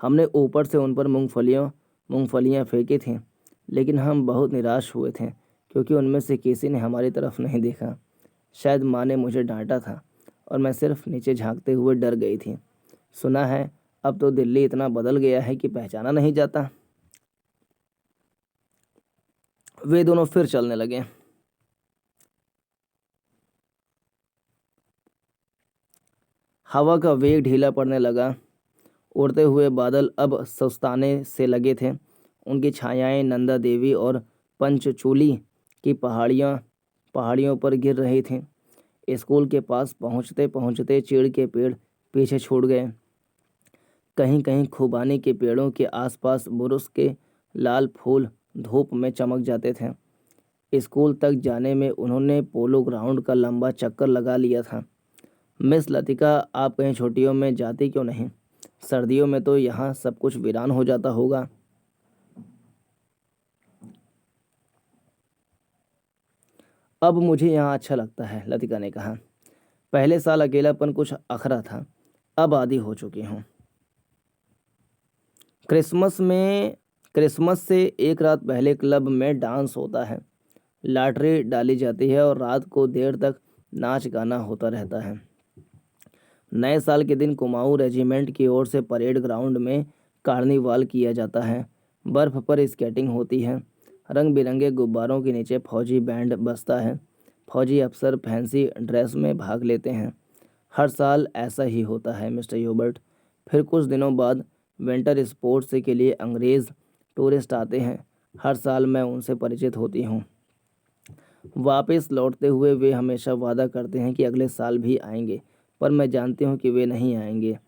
हमने ऊपर से उन पर मूंगफलियाँ फेंकी थीं, लेकिन हम बहुत निराश हुए थे क्योंकि उनमें से किसी ने हमारी तरफ नहीं देखा। शायद माँ ने मुझे डांटा था और मैं सिर्फ नीचे झांकते हुए डर गई थी। सुना है अब तो दिल्ली इतना बदल गया है कि पहचाना नहीं जाता। वे दोनों फिर चलने लगे। हवा का वेग ढीला पड़ने लगा। उड़ते हुए बादल अब सुस्ताने से लगे थे। उनकी छायाएं नंदा देवी और पंचचूली की पहाड़ियों पर गिर रही थीं। स्कूल के पास पहुंचते पहुंचते चीड़ के पेड़ पीछे छूट गए। कहीं कहीं खुबानी के पेड़ों के आसपास बुरुस के लाल फूल धूप में चमक जाते थे। स्कूल तक जाने में उन्होंने पोलो ग्राउंड का लंबा चक्कर लगा लिया था। मिस लतिका, आप कहीं छुट्टियों में जाती क्यों नहीं? सर्दियों में तो यहाँ सब कुछ वीरान हो जाता होगा। अब मुझे यहाँ अच्छा लगता है, लतिका ने कहा। पहले साल अकेलापन कुछ अखरा था, अब आदी हो चुकी हूँ। क्रिसमस से एक रात पहले क्लब में डांस होता है। लॉटरी डाली जाती है और रात को देर तक नाच गाना होता रहता है। नए साल के दिन कुमाऊं रेजिमेंट की ओर से परेड ग्राउंड में कार्निवाल किया जाता है। बर्फ पर स्केटिंग होती है। रंग बिरंगे गुब्बारों के नीचे फौजी बैंड बजता है। फौजी अफसर फैंसी ड्रेस में भाग लेते हैं। हर साल ऐसा ही होता है मिस्टर ह्यूबर्ट। फिर कुछ दिनों बाद विंटर स्पोर्ट्स के लिए अंग्रेज़ टूरिस्ट आते हैं। हर साल मैं उनसे परिचित होती हूँ। वापस लौटते हुए वे हमेशा वादा करते हैं कि अगले साल भी आएंगे, पर मैं जानती हूँ कि वे नहीं आएंगे।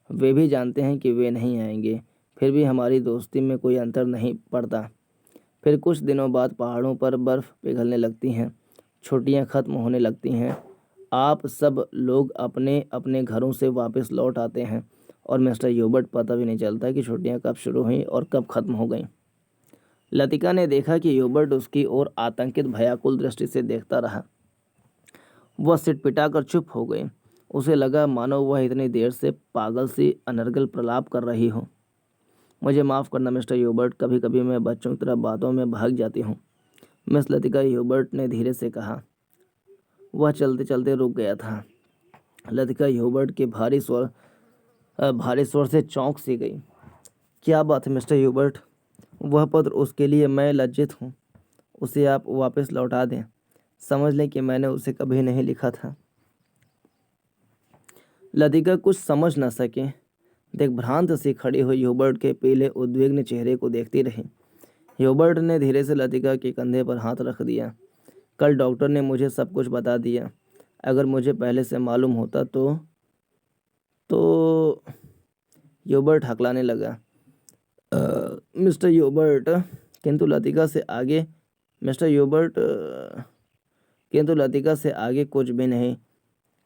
वे भी जानते हैं कि वे नहीं आएंगे। फिर भी हमारी दोस्ती में कोई अंतर नहीं पड़ता। फिर कुछ दिनों बाद पहाड़ों पर बर्फ़ पिघलने लगती हैं। छुट्टियाँ खत्म होने लगती हैं। आप सब लोग अपने अपने घरों से वापस लौट आते हैं और मिस्टर ह्यूबर्ट पता भी नहीं चलता कि छुट्टियाँ कब शुरू हुईं और कब खत्म हो गईं। लतिका ने देखा कि ह्यूबर्ट उसकी ओर आतंकित भयाकुल दृष्टि से देखता रहा। वह सिटपिटा कर चुप हो गई। उसे लगा मानो वह इतनी देर से पागल सी अनर्गल प्रलाप कर रही हो। मुझे माफ़ करना मिस्टर ह्यूबर्ट, कभी कभी मैं बच्चों की तरह बातों में भाग जाती हूँ, मिस लतिका, ह्यूबर्ट ने धीरे से कहा। वह चलते चलते रुक गया था। लतिका ह्यूबर्ट के भारी स्वर से चौंक सी गई। क्या बात है मिस्टर ह्यूबर्ट? वह पत्र, उसके लिए मैं लज्जित हूँ। उसे आप वापस लौटा दें। समझ लें कि मैंने उसे कभी नहीं लिखा था। लतिका कुछ समझ न सके। दिग्भ्रांत सी खड़ी हुई ह्यूबर्ट के पीले उद्विग्न चेहरे को देखती रही। ह्यूबर्ट ने धीरे से लतिका के कंधे पर हाथ रख दिया। कल डॉक्टर ने मुझे सब कुछ बता दिया। अगर मुझे पहले से मालूम होता तो ह्यूबर्ट हकलाने लगा। मिस्टर ह्यूबर्ट, किंतु लतिका से आगे मिस्टर ह्यूबर्ट किंतु लतिका से आगे कुछ भी नहीं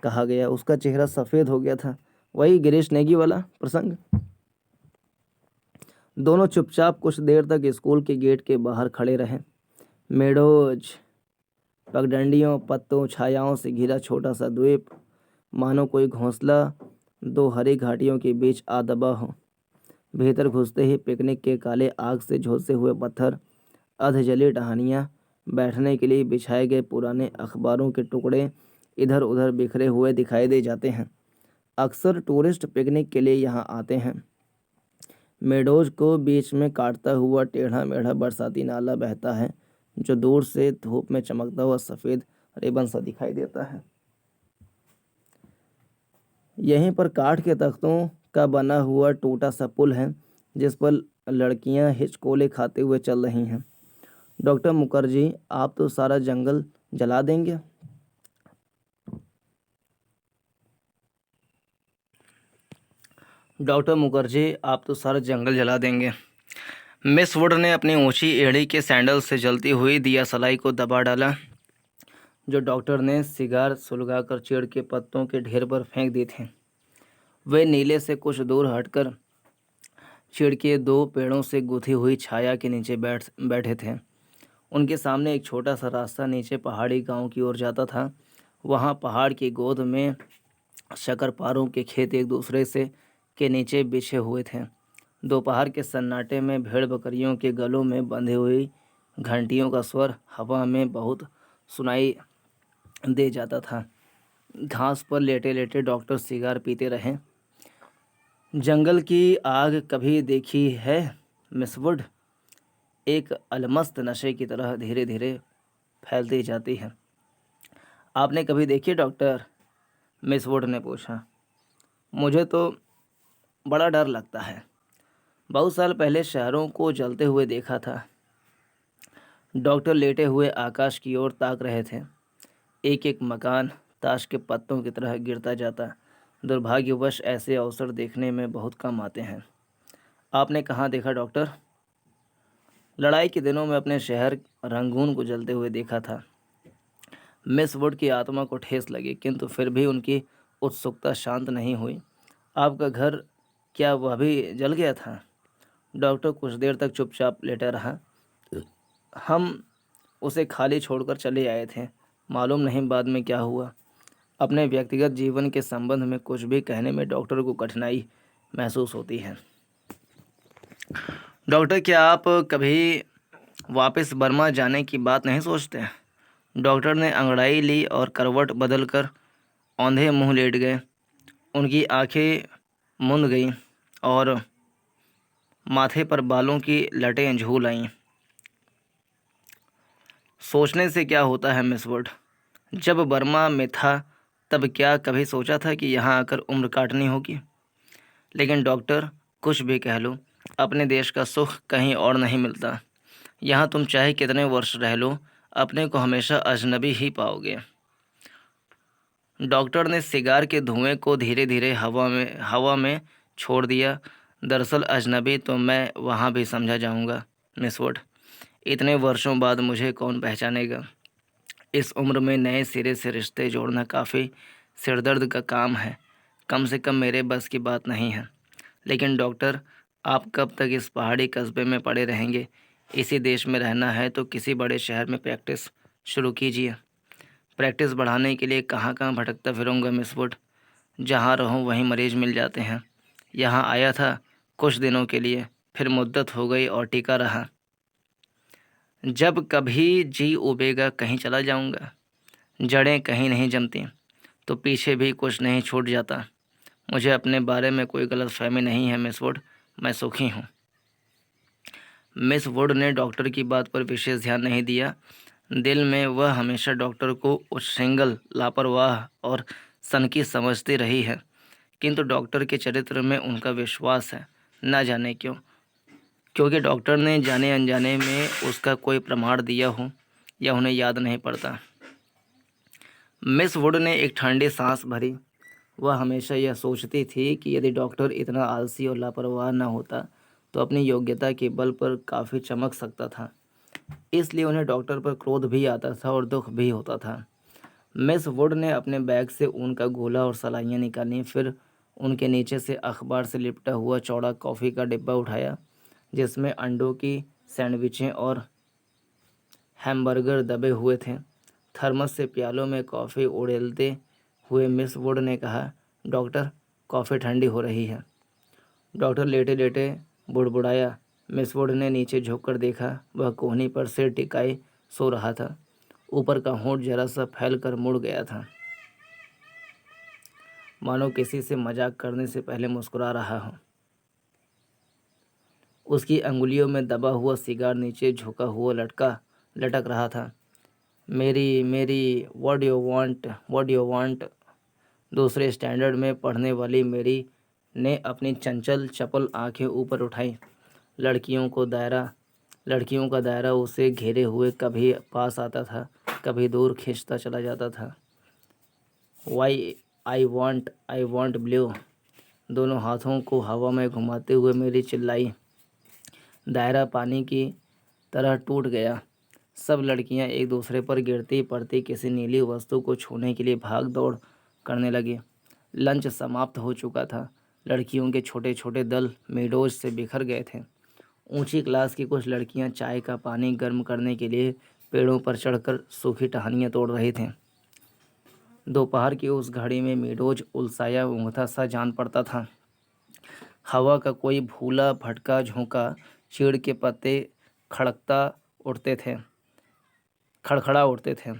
कहा गया। उसका चेहरा सफ़ेद हो गया था। वही गिरीश नेगी वाला प्रसंग। दोनों चुपचाप कुछ देर तक स्कूल के गेट के बाहर खड़े रहे। मेडोज, पगडंडियों, पत्तों, छायाओं से घिरा छोटा सा द्वीप, मानो कोई घोंसला दो हरी घाटियों के बीच आ दबा हो। भीतर घुसते ही पिकनिक के काले आग से झुलसे हुए पत्थर, अधजली टहनियाँ, बैठने के लिए बिछाए गए पुराने अखबारों के टुकड़े इधर उधर बिखरे हुए दिखाई दे जाते हैं। अक्सर टूरिस्ट पिकनिक के लिए यहाँ आते हैं। मेडोज को बीच में काटता हुआ टेढ़ा मेढ़ा बरसाती नाला बहता है, जो दूर से धूप में चमकता हुआ सफ़ेद रिबन सा दिखाई देता है। यहीं पर काठ के तख्तों का बना हुआ टूटा सा पुल है, जिस पर लड़कियां हिचकोले खाते हुए चल रही हैं। डॉक्टर मुखर्जी, आप तो सारा जंगल जला देंगे। डॉक्टर मुखर्जी, आप तो सारा जंगल जला देंगे। मिस वुड ने अपनी ऊंची एड़ी के सैंडल से जलती हुई दिया सलाई को दबा डाला, जो डॉक्टर ने सिगार सुलगाकर चीड़ के पत्तों के ढेर पर फेंक दी थी। वे नीले से कुछ दूर हटकर चीड़ के दो पेड़ों से गुथी हुई छाया के नीचे बैठे थे। उनके सामने एक छोटा सा रास्ता नीचे पहाड़ी गांव की ओर जाता था। वहां पहाड़ की गोद में शक्करपारों के खेत एक दूसरे से के नीचे बिछे हुए थे। दोपहर के सन्नाटे में भेड़ बकरियों के गलों में बंधी हुई घंटियों का स्वर हवा में बहुत सुनाई दे जाता था। घास पर लेटे लेटे डॉक्टर सिगार पीते रहे। जंगल की आग कभी देखी है मिस वुड? एक अलमस्त नशे की तरह धीरे धीरे फैलती जाती है। आपने कभी देखी डॉक्टर? मिस वुड ने पूछा। मुझे तो बड़ा डर लगता है। बहुत साल पहले शहरों को जलते हुए देखा था। डॉक्टर लेटे हुए आकाश की ओर ताक रहे थे। एक एक मकान ताश के पत्तों की तरह गिरता जाता। दुर्भाग्यवश ऐसे अवसर देखने में बहुत कम आते हैं। आपने कहाँ देखा डॉक्टर? लड़ाई के दिनों में अपने शहर रंगून को जलते हुए देखा था। मिस वुड की आत्मा को ठेस लगी, किंतु फिर भी उनकी उत्सुकता शांत नहीं हुई। आपका घर, क्या वह भी जल गया था? डॉक्टर कुछ देर तक चुपचाप लेटा रहा। हम उसे खाली छोड़कर चले आए थे। मालूम नहीं बाद में क्या हुआ। अपने व्यक्तिगत जीवन के संबंध में कुछ भी कहने में डॉक्टर को कठिनाई महसूस होती है। डॉक्टर, क्या आप कभी वापस बर्मा जाने की बात नहीं सोचते? डॉक्टर ने अंगड़ाई ली और करवट बदलकर औंधे मुंह लेट गए। उनकी आंखें मुंद गईं और माथे पर बालों की लटें झूल आईं। सोचने से क्या होता है मिस वुड? जब बर्मा में था तब क्या कभी सोचा था कि यहाँ आकर उम्र काटनी होगी? लेकिन डॉक्टर, कुछ भी कह लो, अपने देश का सुख कहीं और नहीं मिलता। यहाँ तुम चाहे कितने वर्ष रह लो, अपने को हमेशा अजनबी ही पाओगे। डॉक्टर ने सिगार के धुएं को धीरे धीरे हवा में छोड़ दिया। दरअसल अजनबी तो मैं वहाँ भी समझा जाऊँगा मिस वुड। इतने वर्षों बाद मुझे कौन पहचानेगा? इस उम्र में नए सिरे से रिश्ते जोड़ना काफ़ी सिरदर्द का काम है। कम से कम मेरे बस की बात नहीं है। लेकिन डॉक्टर, आप कब तक इस पहाड़ी कस्बे में पड़े रहेंगे? इसी देश में रहना है तो किसी बड़े शहर में प्रैक्टिस शुरू कीजिए। प्रैक्टिस बढ़ाने के लिए कहाँ कहाँ भटकता फिरूंगा मिस वुड। जहाँ रहूँ वहीं मरीज मिल जाते हैं। यहाँ आया था कुछ दिनों के लिए, फिर मुद्दत हो गई और टिका रहा। जब कभी जी उबेगा कहीं चला जाऊंगा। जड़ें कहीं नहीं जमती तो पीछे भी कुछ नहीं छूट जाता। मुझे अपने बारे में कोई गलतफहमी नहीं है मिस वुड, मैं सुखी हूँ। मिस वुड ने डॉक्टर की बात पर विशेष ध्यान नहीं दिया। दिल में वह हमेशा डॉक्टर को उच्छृंखल, लापरवाह और सनकी समझती रही है, किंतु डॉक्टर के चरित्र में उनका विश्वास है। न जाने क्यों, क्योंकि डॉक्टर ने जाने अनजाने में उसका कोई प्रमाण दिया हो या उन्हें याद नहीं पड़ता। मिस वुड ने एक ठंडी सांस भरी। वह हमेशा यह सोचती थी कि यदि डॉक्टर इतना आलसी और लापरवाह न होता तो अपनी योग्यता के बल पर काफ़ी चमक सकता था। इसलिए उन्हें डॉक्टर पर क्रोध भी आता था और दुख भी होता था। मिस वुड ने अपने बैग से ऊन का गोला और सलाइयाँ निकालीं। फिर उनके नीचे से अखबार से लिपटा हुआ चौड़ा कॉफ़ी का डिब्बा उठाया, जिसमें अंडों की सैंडविचें और हैमबर्गर दबे हुए थे। थर्मस से प्यालों में कॉफ़ी उड़ेलते हुए मिस वुड ने कहा, डॉक्टर, कॉफ़ी ठंडी हो रही है। डॉक्टर लेटे लेटे बुड़बुड़ाया। मिस वुड ने नीचे झुककर देखा। वह कोहनी पर सिर टिकाए सो रहा था। ऊपर का होंठ जरा सा फैल कर मुड़ गया था, मानो किसी से मजाक करने से पहले मुस्कुरा रहा हो। उसकी अंगुलियों में दबा हुआ सिगार नीचे झुका हुआ लटक रहा था। मेरी मेरी व्हाट यू वांट। दूसरे स्टैंडर्ड में पढ़ने वाली मेरी ने अपनी चंचल चपल आंखें ऊपर उठाई। लड़कियों का दायरा उसे घेरे हुए कभी पास आता था, कभी दूर खींचता चला जाता था। Why I want blue. दोनों हाथों को हवा में घुमाते हुए मेरी चिल्लाई। दायरा पानी की तरह टूट गया। सब लड़कियां एक दूसरे पर गिरती पड़ती किसी नीली वस्तु को छूने के लिए भाग दौड़ करने लगी। लंच समाप्त हो चुका था। लड़कियों के छोटे छोटे दल मेडोज से बिखर गए थे। ऊंची क्लास की कुछ लड़कियां चाय का पानी गर्म करने के लिए पेड़ों पर चढ़कर सूखी टहनियाँ तोड़ रही थीं। दोपहर की उस घड़ी में मेडोज उलसाया ऊँघता सा जान पड़ता था। हवा का कोई भूला भटका झोंका चीड़ के पत्ते खड़खड़ा उड़ते थे।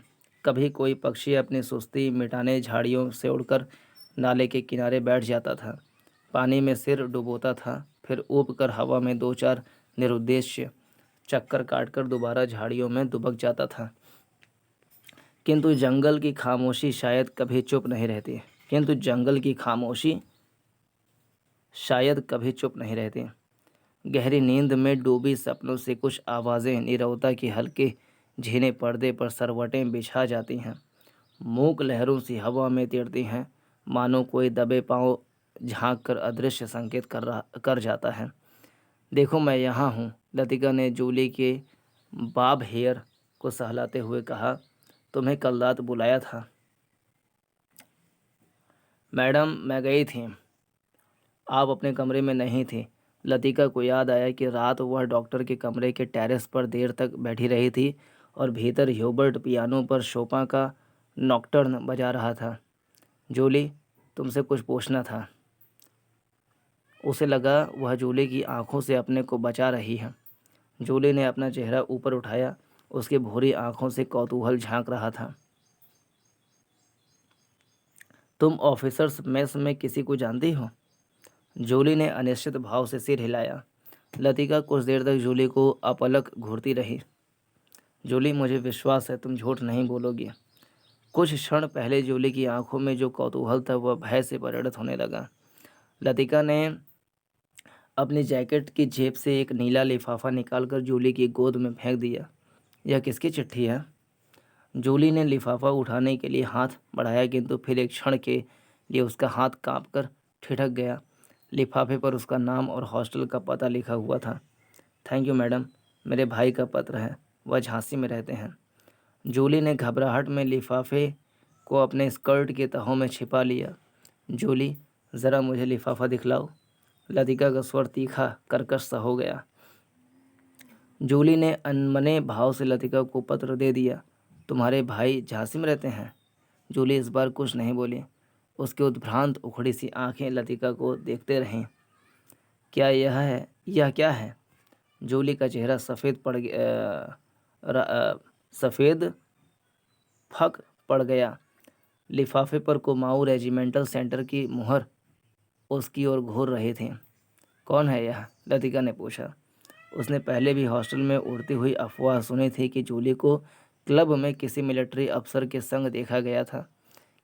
कभी कोई पक्षी अपनी सुस्ती मिटाने झाड़ियों से उड़कर नाले के किनारे बैठ जाता था, पानी में सिर डुबोता था, फिर ऊब कर हवा में दो चार निरुद्देश्य चक्कर काटकर दोबारा झाड़ियों में दुबक जाता था। किंतु जंगल की खामोशी शायद कभी चुप नहीं रहती। गहरी नींद में डूबी सपनों से कुछ आवाज़ें नीरवता के हल्के झीने पर्दे पर सरवटें बिछा जाती हैं। मूक लहरों सी हवा में तिड़ती हैं, मानो कोई दबे पांव झांक कर अदृश्य संकेत कर जाता है। देखो मैं यहाँ हूँ, लतिका ने जूली के बाब हेयर को सहलाते हुए कहा। तुम्हें कल रात बुलाया था मैडम, मैं गई थी, आप अपने कमरे में नहीं थी। लतिका को याद आया कि रात वह डॉक्टर के कमरे के टेरेस पर देर तक बैठी रही थी और भीतर ह्यूबर्ट पियानो पर शोपा का नॉक्टर्न बजा रहा था। जूली, तुमसे कुछ पूछना था। उसे लगा वह जूली की आंखों से अपने को बचा रही है। जूली ने अपना चेहरा ऊपर उठाया। उसकी भूरी आंखों से कौतूहल झांक रहा था। तुम ऑफिसर्स मेस में किसी को जानती हो? जूली ने अनिश्चित भाव से सिर हिलाया। लतिका कुछ देर तक जूली को अपलक घूरती रही। जूली, मुझे विश्वास है तुम झूठ नहीं बोलोगी। कुछ क्षण पहले जूली की आंखों में जो कौतूहल था वह भय से परिणत होने लगा। लतिका ने अपनी जैकेट की जेब से एक नीला लिफाफा निकालकर जूली की गोद में फेंक दिया। यह किसकी चिट्ठी है? जूली ने लिफाफा उठाने के लिए हाथ बढ़ाया, किंतु फिर एक क्षण के लिए उसका हाथ कांपकर ठिठक गया। लिफाफे पर उसका नाम और हॉस्टल का पता लिखा हुआ था। थैंक यू मैडम, मेरे भाई का पत्र है, वह झांसी में रहते हैं। जूली ने घबराहट में लिफाफे को अपने स्कर्ट के तहों में छिपा लिया। जूली, ज़रा मुझे लिफाफा दिखलाओ। लतिका का स्वर तीखा कर्कश सा हो गया। जूली ने अनमने भाव से लतिका को पत्र दे दिया। तुम्हारे भाई झांसी में रहते हैं? जूली इस बार कुछ नहीं बोली। उसकी उद्भ्रांत उखड़ी सी आंखें लतिका को देखते रहें। यह क्या है? जूली का चेहरा सफ़ेद फक पड़ गया। लिफाफे पर कुमाऊँ रेजिमेंटल सेंटर की मुहर उसकी ओर घूर रही थी। कौन है यह? लतिका ने पूछा। उसने पहले भी हॉस्टल में उड़ती हुई अफवाह सुनी थी कि जूली को क्लब में किसी मिलिट्री अफसर के संग देखा गया था,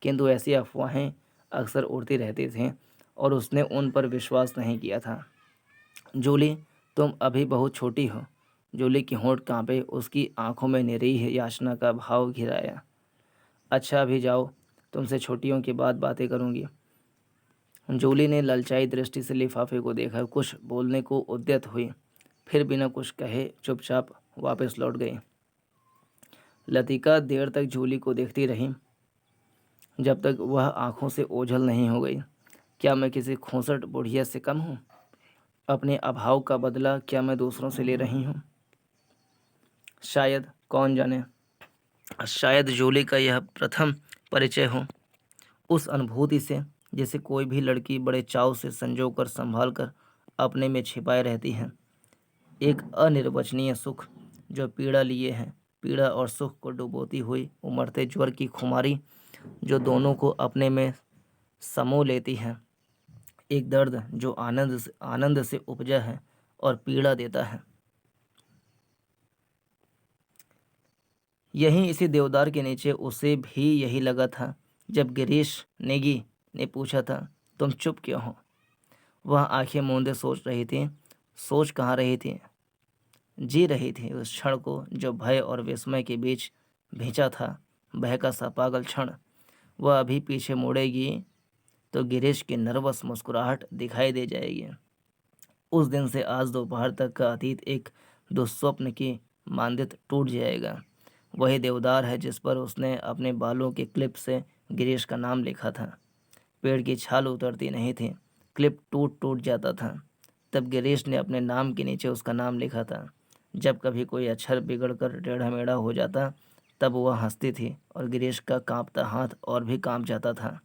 किंतु ऐसी अफवाहें अक्सर उड़ती रहती थीं और उसने उन पर विश्वास नहीं किया था। जूली, तुम अभी बहुत छोटी हो। जूली की होंठ कांपे, उसकी आंखों में निरीह याचना का भाव घिराया। अच्छा, अभी जाओ, तुमसे छुट्टियों के बाद बातें करूंगी। जूली ने ललचाई दृष्टि से लिफाफे को देखा, कुछ बोलने को उद्यत हुई, फिर बिना कुछ कहे चुपचाप वापस लौट गई। लतिका देर तक जूली को देखती रही, जब तक वह आंखों से ओझल नहीं हो गई। क्या मैं किसी खोसट बुढ़िया से कम हूँ? अपने अभाव का बदला क्या मैं दूसरों से ले रही हूँ? शायद, कौन जाने, शायद जूली का यह प्रथम परिचय हो उस अनुभूति से जिसे कोई भी लड़की बड़े चाव से संजो कर संभाल कर अपने में छिपाए रहती है। एक अनिर्वचनीय सुख जो पीड़ा लिए है, पीड़ा और सुख को डुबोती हुई उमड़ते ज्वर की खुमारी जो दोनों को अपने में समो लेती है। एक दर्द जो आनंद से उपजा है और पीड़ा देता है। यहीं इसी देवदार के नीचे उसे भी यही लगा था जब गिरीश नेगी ने पूछा था, तुम चुप क्यों हो? वह आंखें मूंदे सोच रही थी। सोच कहाँ रही थी, जी रही थी उस क्षण को जो भय और विस्मय के बीच भिंचा था। बहका सा पागल क्षण। वह अभी पीछे मुड़ेगी तो गिरीश की नर्वस मुस्कुराहट दिखाई दे जाएगी। उस दिन से आज दोपहर तक का अतीत एक दुस्वप्न की मानदित टूट जाएगा। वही देवदार है जिस पर उसने अपने बालों के क्लिप से गिरीश का नाम लिखा था। पेड़ की छाल उतरती नहीं थी, क्लिप टूट टूट जाता था। तब गिरीश ने अपने नाम के नीचे उसका नाम लिखा था। जब कभी कोई अक्षर बिगड़कर टेढ़ा मेढ़ा हो जाता तब वह हंसती थी और गिरीश का कांपता हाथ और भी कांप जाता था।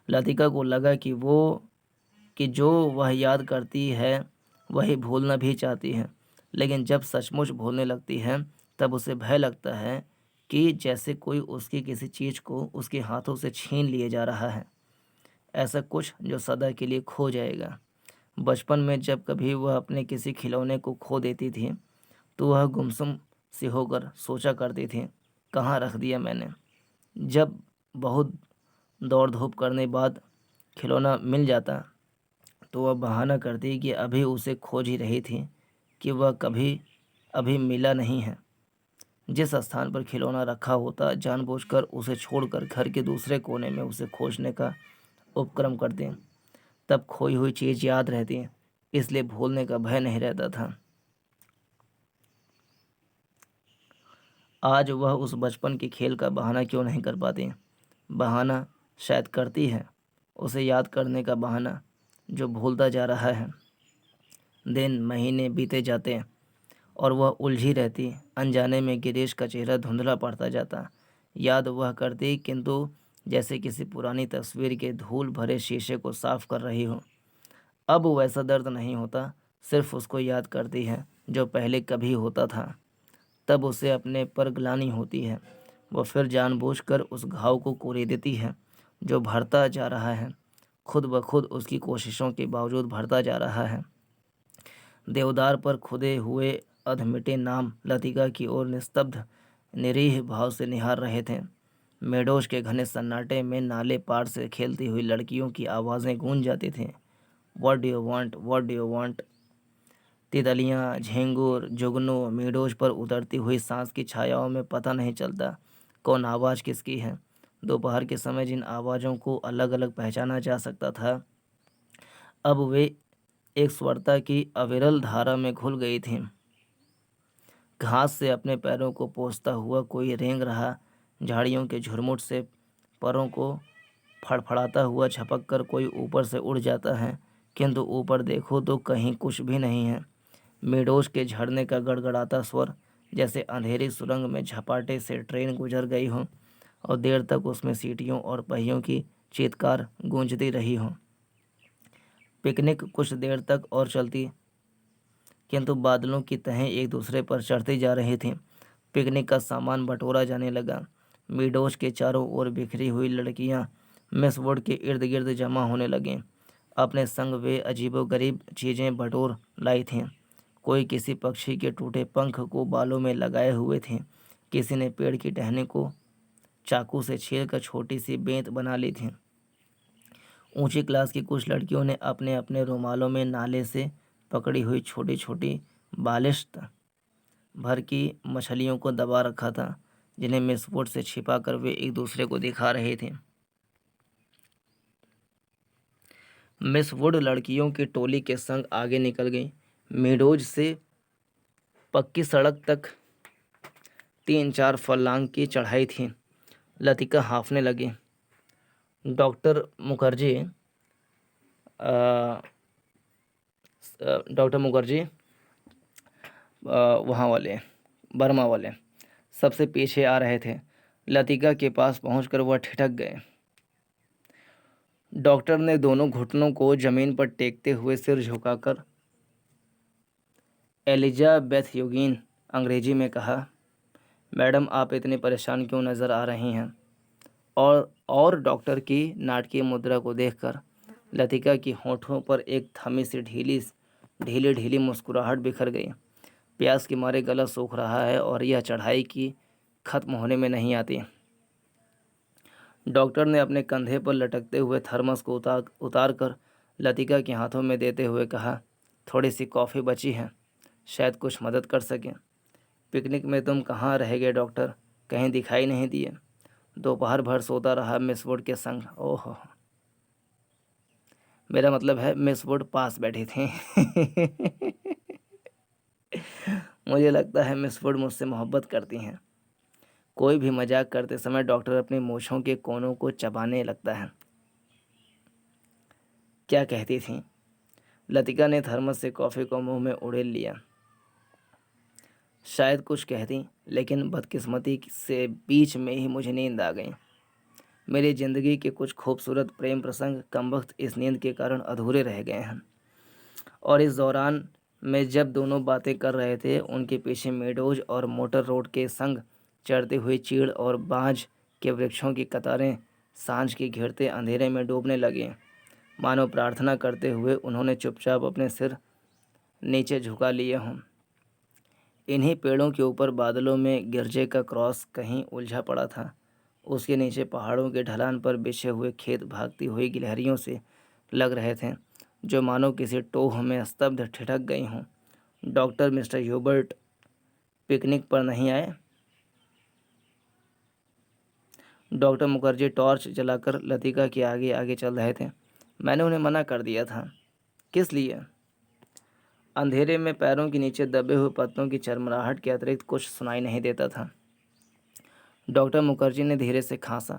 लतिका को लगा कि जो वह याद करती है वही भूलना भी चाहती है, लेकिन जब सचमुच भूलने लगती है तब उसे भय लगता है कि जैसे कोई उसकी किसी चीज़ को उसके हाथों से छीन लिए जा रहा है, ऐसा कुछ जो सदा के लिए खो जाएगा। बचपन में जब कभी वह अपने किसी खिलौने को खो देती थी तो वह गुमसुम सी होकर सोचा करती थी, कहाँ रख दिया मैंने। जब बहुत दौड़ धूप करने बाद खिलौना मिल जाता तो वह बहाना करती कि अभी उसे खोज ही रही थी, कि वह कभी अभी मिला नहीं है। जिस स्थान पर खिलौना रखा होता जानबूझकर उसे छोड़कर घर के दूसरे कोने में उसे खोजने का उपक्रम करती। तब खोई हुई चीज़ याद रहती, इसलिए भूलने का भय नहीं रहता था। आज वह उस बचपन के खेल का बहाना क्यों नहीं कर पाती? बहाना शायद करती है, उसे याद करने का बहाना जो भूलता जा रहा है। दिन महीने बीते जाते और वह उलझी रहती। अनजाने में गिरीश का चेहरा धुंधला पड़ता जाता। याद वह करती किंतु जैसे किसी पुरानी तस्वीर के धूल भरे शीशे को साफ कर रही हो। अब वैसा दर्द नहीं होता, सिर्फ उसको याद करती है जो पहले कभी होता था। तब उसे अपने पर ग्लानि होती है। वह फिर जानबूझकर उस घाव को कोरे देती है जो भरता जा रहा है, खुद ब खुद उसकी कोशिशों के बावजूद भरता जा रहा है। देवदार पर खुदे हुए अधमिटे नाम लतिका की ओर निस्तब्ध निरीह भाव से निहार रहे थे। मेडोज के घने सन्नाटे में नाले पार से खेलती हुई लड़कियों की आवाज़ें गूंज जाती थीं। What do you want, what do you want. तितलियाँ, झींगुर, जुगनू मेडोज पर उतरती हुई सांस की छायाओं में पता नहीं चलता कौन आवाज़ किसकी है। दोपहर के समय जिन आवाज़ों को अलग अलग पहचाना जा सकता था, अब वे एक स्वरता की अविरल धारा में घुल गई थीं। घास से अपने पैरों को पोंछता हुआ कोई रेंग रहा, झाड़ियों के झुरमुट से परों को फड़फड़ाता हुआ झपक कर कोई ऊपर से उड़ जाता है, किंतु ऊपर देखो तो कहीं कुछ भी नहीं है। मेडोज के झरने का गड़गड़ाता स्वर जैसे अंधेरी सुरंग में झपाटे से ट्रेन गुजर गई हो और देर तक उसमें सीटियों और पहियों की चीत्कार गूंजती रही हो। पिकनिक कुछ देर तक और चलती, किंतु बादलों की तहें एक दूसरे पर चढ़ती जा रही थीं। पिकनिक का सामान बटोरा जाने लगा। मीडोज के चारों ओर बिखरी हुई लड़कियां मिस वुड के इर्द गिर्द जमा होने लगीं। अपने संग वे अजीबोगरीब चीज़ें बटोर लाई थीं। कोई किसी पक्षी के टूटे पंख को बालों में लगाए हुए थे, किसी ने पेड़ की टहनी को चाकू से छीलकर छोटी सी बेंत बना ली थी। ऊंची क्लास की कुछ लड़कियों ने अपने अपने रुमालों में नाले से पकड़ी हुई छोटी छोटी बालिश्त भर की मछलियों को दबा रखा था, जिन्हें मिसफुट से छिपाकर वे एक दूसरे को दिखा रहे थे। मिस वुड लड़कियों की टोली के संग आगे निकल गई। मेडोज से पक्की सड़क तक 3-4 फर्लांग की चढ़ाई थी। लतिका हाँफने लगी। डॉक्टर मुखर्जी अ, डॉक्टर मुखर्जी वहाँ वाले बर्मा वाले सबसे पीछे आ रहे थे। लतिका के पास पहुंचकर वह ठिठक गए। डॉक्टर ने दोनों घुटनों को जमीन पर टेकते हुए सिर झुकाकर एलिजाबेथ योगीन अंग्रेजी में कहा, मैडम आप इतनी परेशान क्यों नज़र आ रही हैं? और डॉक्टर की नाटकीय मुद्रा को देखकर लतिका की होठों पर एक थमी सी ढीली ढीली ढीली मुस्कुराहट बिखर गई। प्यास के मारे गला सूख रहा है और यह चढ़ाई की खत्म होने में नहीं आती। डॉक्टर ने अपने कंधे पर लटकते हुए थर्मस को उतार कर लतिका के हाथों में देते हुए कहा, थोड़ी सी कॉफ़ी बची है, शायद कुछ मदद कर सकें। पिकनिक में तुम कहाँ रह गए डॉक्टर? कहीं दिखाई नहीं दिए। दोपहर भर सोता रहा मिस वुड के संग। ओह, मेरा मतलब है मिस वुड पास बैठी थी। मुझे लगता है मिस वुड मुझसे मोहब्बत करती हैं। कोई भी मजाक करते समय डॉक्टर अपनी मूछों के कोनों को चबाने लगता है। क्या कहती थी? लतिका ने थर्मस से कॉफ़ी को मुंह में उड़ेल लिया। शायद कुछ कहती, लेकिन बदकिस्मती से बीच में ही मुझे नींद आ गई। मेरी ज़िंदगी के कुछ खूबसूरत प्रेम प्रसंग कमबख्त इस नींद के कारण अधूरे रह गए हैं। और इस दौरान में जब दोनों बातें कर रहे थे, उनके पीछे मेडोज और मोटर रोड के संग चढ़ते हुए चीड़ और बांज के वृक्षों की कतारें सांझ के घिरते अंधेरे में डूबने लगे। मानो प्रार्थना करते हुए उन्होंने चुपचाप अपने सिर नीचे झुका लिए हों। इन्हीं पेड़ों के ऊपर बादलों में गिरजे का क्रॉस कहीं उलझा पड़ा था। उसके नीचे पहाड़ों के ढलान पर बिछे हुए खेत भागती हुई गिलहरियों से लग रहे थे, जो मानो किसी टोह में स्तब्ध ठिठक गई हों। डॉक्टर मिस्टर ह्यूबर्ट पिकनिक पर नहीं आए? डॉक्टर मुखर्जी टॉर्च जलाकर लतिका के आगे आगे चल रहे थे। मैंने उन्हें मना कर दिया था। किस लिए? अंधेरे में पैरों के नीचे दबे हुए पत्तों की चरमराहट के अतिरिक्त कुछ सुनाई नहीं देता था। डॉक्टर मुखर्जी ने धीरे से खांसा।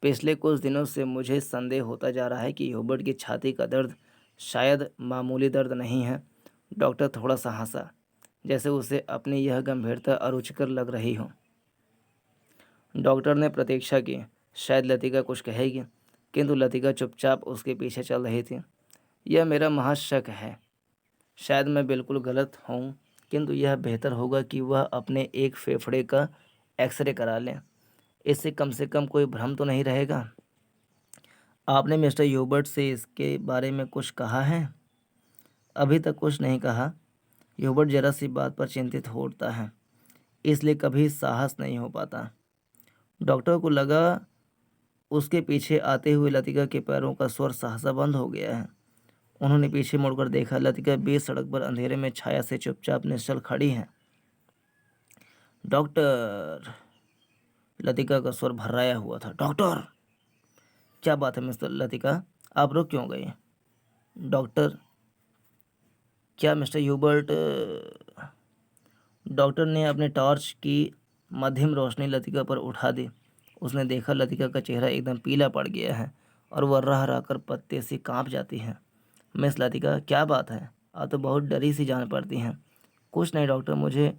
पिछले कुछ दिनों से मुझे संदेह होता जा रहा है कि ह्यूबर्ट की छाती का दर्द शायद मामूली दर्द नहीं है। डॉक्टर थोड़ा सा हंसा, जैसे उसे अपनी यह गंभीरता अरुचिकर लग रही हो। डॉक्टर ने प्रतीक्षा की, शायद लतिका कुछ कहेगी, किंतु लतिका चुपचाप उसके पीछे चल रही थी। यह मेरा महज शक है, शायद मैं बिल्कुल गलत हूँ, किंतु यह बेहतर होगा कि वह अपने एक फेफड़े का एक्सरे करा लें। इससे कम कोई भ्रम तो नहीं रहेगा। आपने मिस्टर ह्यूबर्ट से इसके बारे में कुछ कहा है? अभी तक कुछ नहीं कहा। ह्यूबर्ट जरा सी बात पर चिंतित होता है, इसलिए कभी साहस नहीं हो पाता। डॉक्टर को लगा उसके पीछे आते हुए लतिका के पैरों का स्वर सहसा बंद हो गया है। उन्होंने पीछे मुड़कर देखा। लतिका बीच सड़क पर अंधेरे में छाया से चुपचाप निश्चल खड़ी है। डॉक्टर, लतिका का स्वर भर्राया हुआ था। डॉक्टर! क्या बात है मिस्टर लतिका, आप रुक क्यों गए? डॉक्टर, क्या मिस्टर ह्यूबर्ट? डॉक्टर ने अपने टॉर्च की मध्यम रोशनी लतिका पर उठा दी। उसने देखा लतिका का चेहरा एकदम पीला पड़ गया है और वह रह रह कर पत्ते से कांप जाती है। मिस लतिका, क्या बात है? आप तो बहुत डरी सी जान पड़ती हैं। कुछ नहीं डॉक्टर, मुझे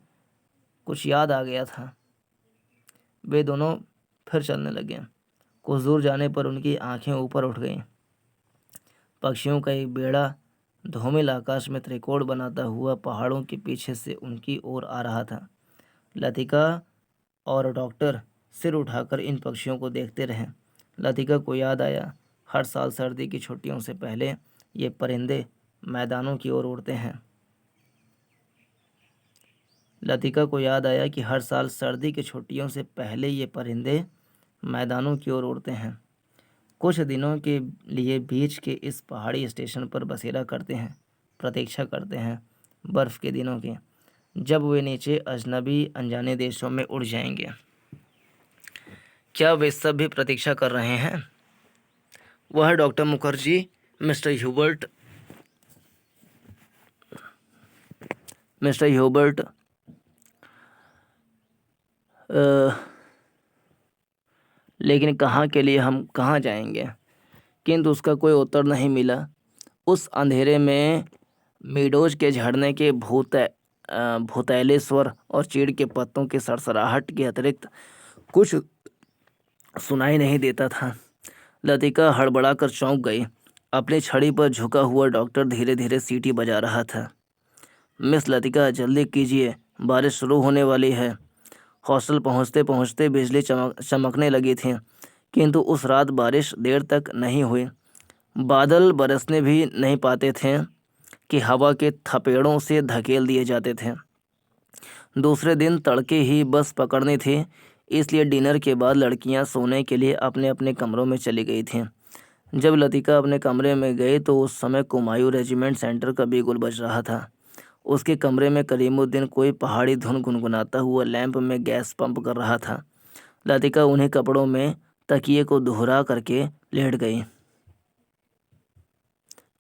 कुछ याद आ गया था। वे दोनों फिर चलने लगे। कुछ दूर जाने पर उनकी आंखें ऊपर उठ गईं। पक्षियों का एक बेड़ा धूमिल आकाश में त्रिकोण बनाता हुआ पहाड़ों के पीछे से उनकी ओर आ रहा था। लतिका और डॉक्टर सिर उठाकर इन पक्षियों को देखते रहे। लतिका को याद आया, हर साल सर्दी की छुट्टियों से पहले ये परिंदे मैदानों की ओर उड़ते हैं। लतिका को याद आया कि हर साल सर्दी की छुट्टियों से पहले ये परिंदे मैदानों की ओर उड़ते हैं। कुछ दिनों के लिए बीच के इस पहाड़ी स्टेशन पर बसेरा करते हैं, प्रतीक्षा करते हैं बर्फ़ के दिनों की, जब वे नीचे अजनबी अनजाने देशों में उड़ जाएंगे। क्या वे सब भी प्रतीक्षा कर रहे हैं? वह डॉक्टर मुखर्जी मिस्टर ह्यूबर्ट लेकिन कहाँ के लिए हम कहाँ जाएंगे? किंतु उसका कोई उत्तर नहीं मिला। उस अंधेरे में मीडोज के झड़ने के भूतैले स्वर और चीड़ के पत्तों की सरसराहट के अतिरिक्त कुछ सुनाई नहीं देता था। लतिका हड़बड़ाकर चौंक गई। अपनी छड़ी पर झुका हुआ डॉक्टर धीरे धीरे सीटी बजा रहा था। मिस लतिका, जल्दी कीजिए, बारिश शुरू होने वाली है। हॉस्टल पहुंचते पहुंचते बिजली चमकने लगी थी, किंतु उस रात बारिश देर तक नहीं हुई। बादल बरसने भी नहीं पाते थे कि हवा के थपेड़ों से धकेल दिए जाते थे। दूसरे दिन तड़के ही बस पकड़नी थी, इसलिए डिनर के बाद लड़कियां सोने के लिए अपने अपने कमरों में चली गई थीं। जब लतिका अपने कमरे में गई तो उस समय कुमायूं रेजिमेंट सेंटर का बिगुल बज रहा था। उसके कमरे में करीमुद्दीन कोई पहाड़ी धुन गुनगुनाता हुआ लैंप में गैस पंप कर रहा था। लतिका उन्हीं कपड़ों में तकिए को दोहरा करके लेट गई।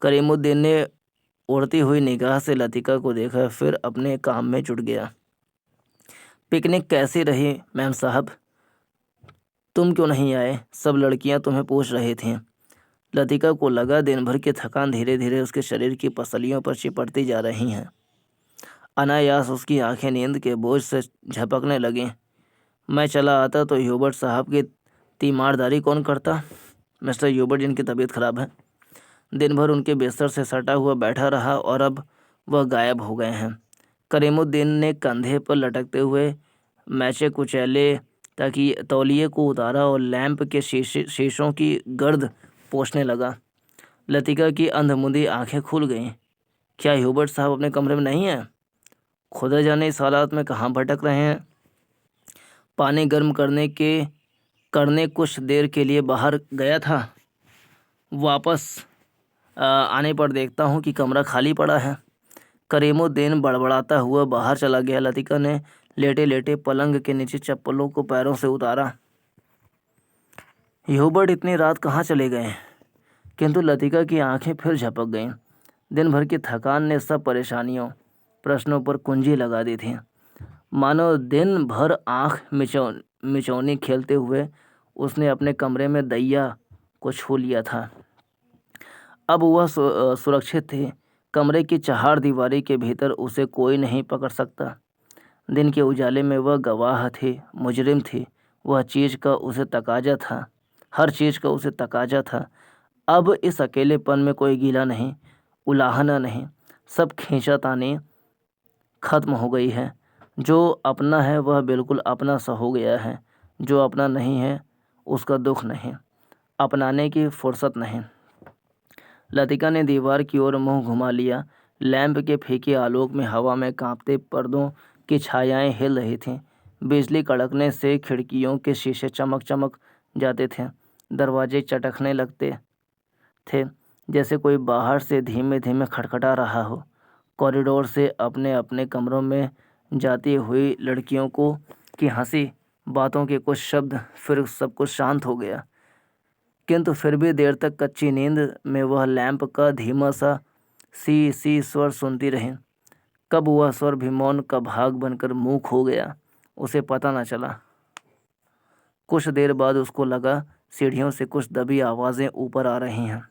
करीमुद्दीन ने उड़ती हुई निगाह से लतिका को देखा, फिर अपने काम में जुट गया। पिकनिक कैसी रही मैम साहब? तुम क्यों नहीं आए? सब लड़कियां तुम्हें पूछ रही थीं। लतिका को लगा दिन भर की थकान धीरे धीरे उसके शरीर की पसलियों पर चिपटती जा रही हैं। अनायास उसकी आंखें नींद के बोझ से झपकने लगीं। मैं चला आता तो ह्यूबर्ट साहब की तीमारदारी कौन करता? मिस्टर ह्यूबर्ट, जिनकी तबीयत खराब है, दिन भर उनके बिस्तर से सटा हुआ बैठा रहा और अब वह गायब हो गए हैं। करीमुद्दीन ने कंधे पर लटकते हुए मैचे कुचैले ताकि तौलिए को उतारा और लैंप के शीशों की गर्द पोंछने लगा। लतिका की अंधमुंदी आंखें खुल गईं। क्या ह्यूबर्ट साहब अपने कमरे में नहीं हैं? खुदा जाने इस हालात में कहाँ भटक रहे हैं। पानी गर्म करने कुछ देर के लिए बाहर गया था। वापस आने पर देखता हूँ कि कमरा खाली पड़ा है। करीमुद्दीन बड़बड़ाता हुआ बाहर चला गया। लतिका ने लेटे लेटे पलंग के नीचे चप्पलों को पैरों से उतारा। ह्यूबर्ट इतनी रात कहाँ चले गए? किंतु लतिका की आंखें फिर झपक गईं। दिन भर की थकान ने सब प्रश्नों पर कुंजी लगा दी थी। मानो दिन भर आंख मिचौनी खेलते हुए उसने अपने कमरे में दैया को छू लिया था। अब वह सुरक्षित थी। कमरे की चहार दीवारी के भीतर उसे कोई नहीं पकड़ सकता। दिन के उजाले में वह गवाह थी, मुजरिम थी। वह चीज़ का उसे तकाजा था, हर चीज़ का उसे तकाजा था। अब इस अकेलेपन में कोई गीला नहीं, उलाहना नहीं, सब खींचातानी खत्म हो गई है। जो अपना है वह बिल्कुल अपना सा हो गया है, जो अपना नहीं है उसका दुख नहीं, अपनाने की फुर्सत नहीं। लतिका ने दीवार की ओर मुंह घुमा लिया। लैंप के फीके आलोक में हवा में कांपते पर्दों की छायाएं हिल रही थीं। बिजली कड़कने से खिड़कियों के शीशे चमक चमक जाते थे। दरवाजे चटकने लगते थे, जैसे कोई बाहर से धीमे धीमे खटखटा रहा हो। कॉरिडोर से अपने अपने कमरों में जाती हुई लड़कियों की हंसी, बातों के कुछ शब्द, फिर सब कुछ शांत हो गया। किंतु फिर भी देर तक कच्ची नींद में वह लैंप का धीमा सा सी सी स्वर सुनती रही। कब वह स्वर भी मौन का भाग बनकर मूक हो गया, उसे पता न चला। कुछ देर बाद उसको लगा सीढ़ियों से कुछ दबी आवाज़ें ऊपर आ रही हैं।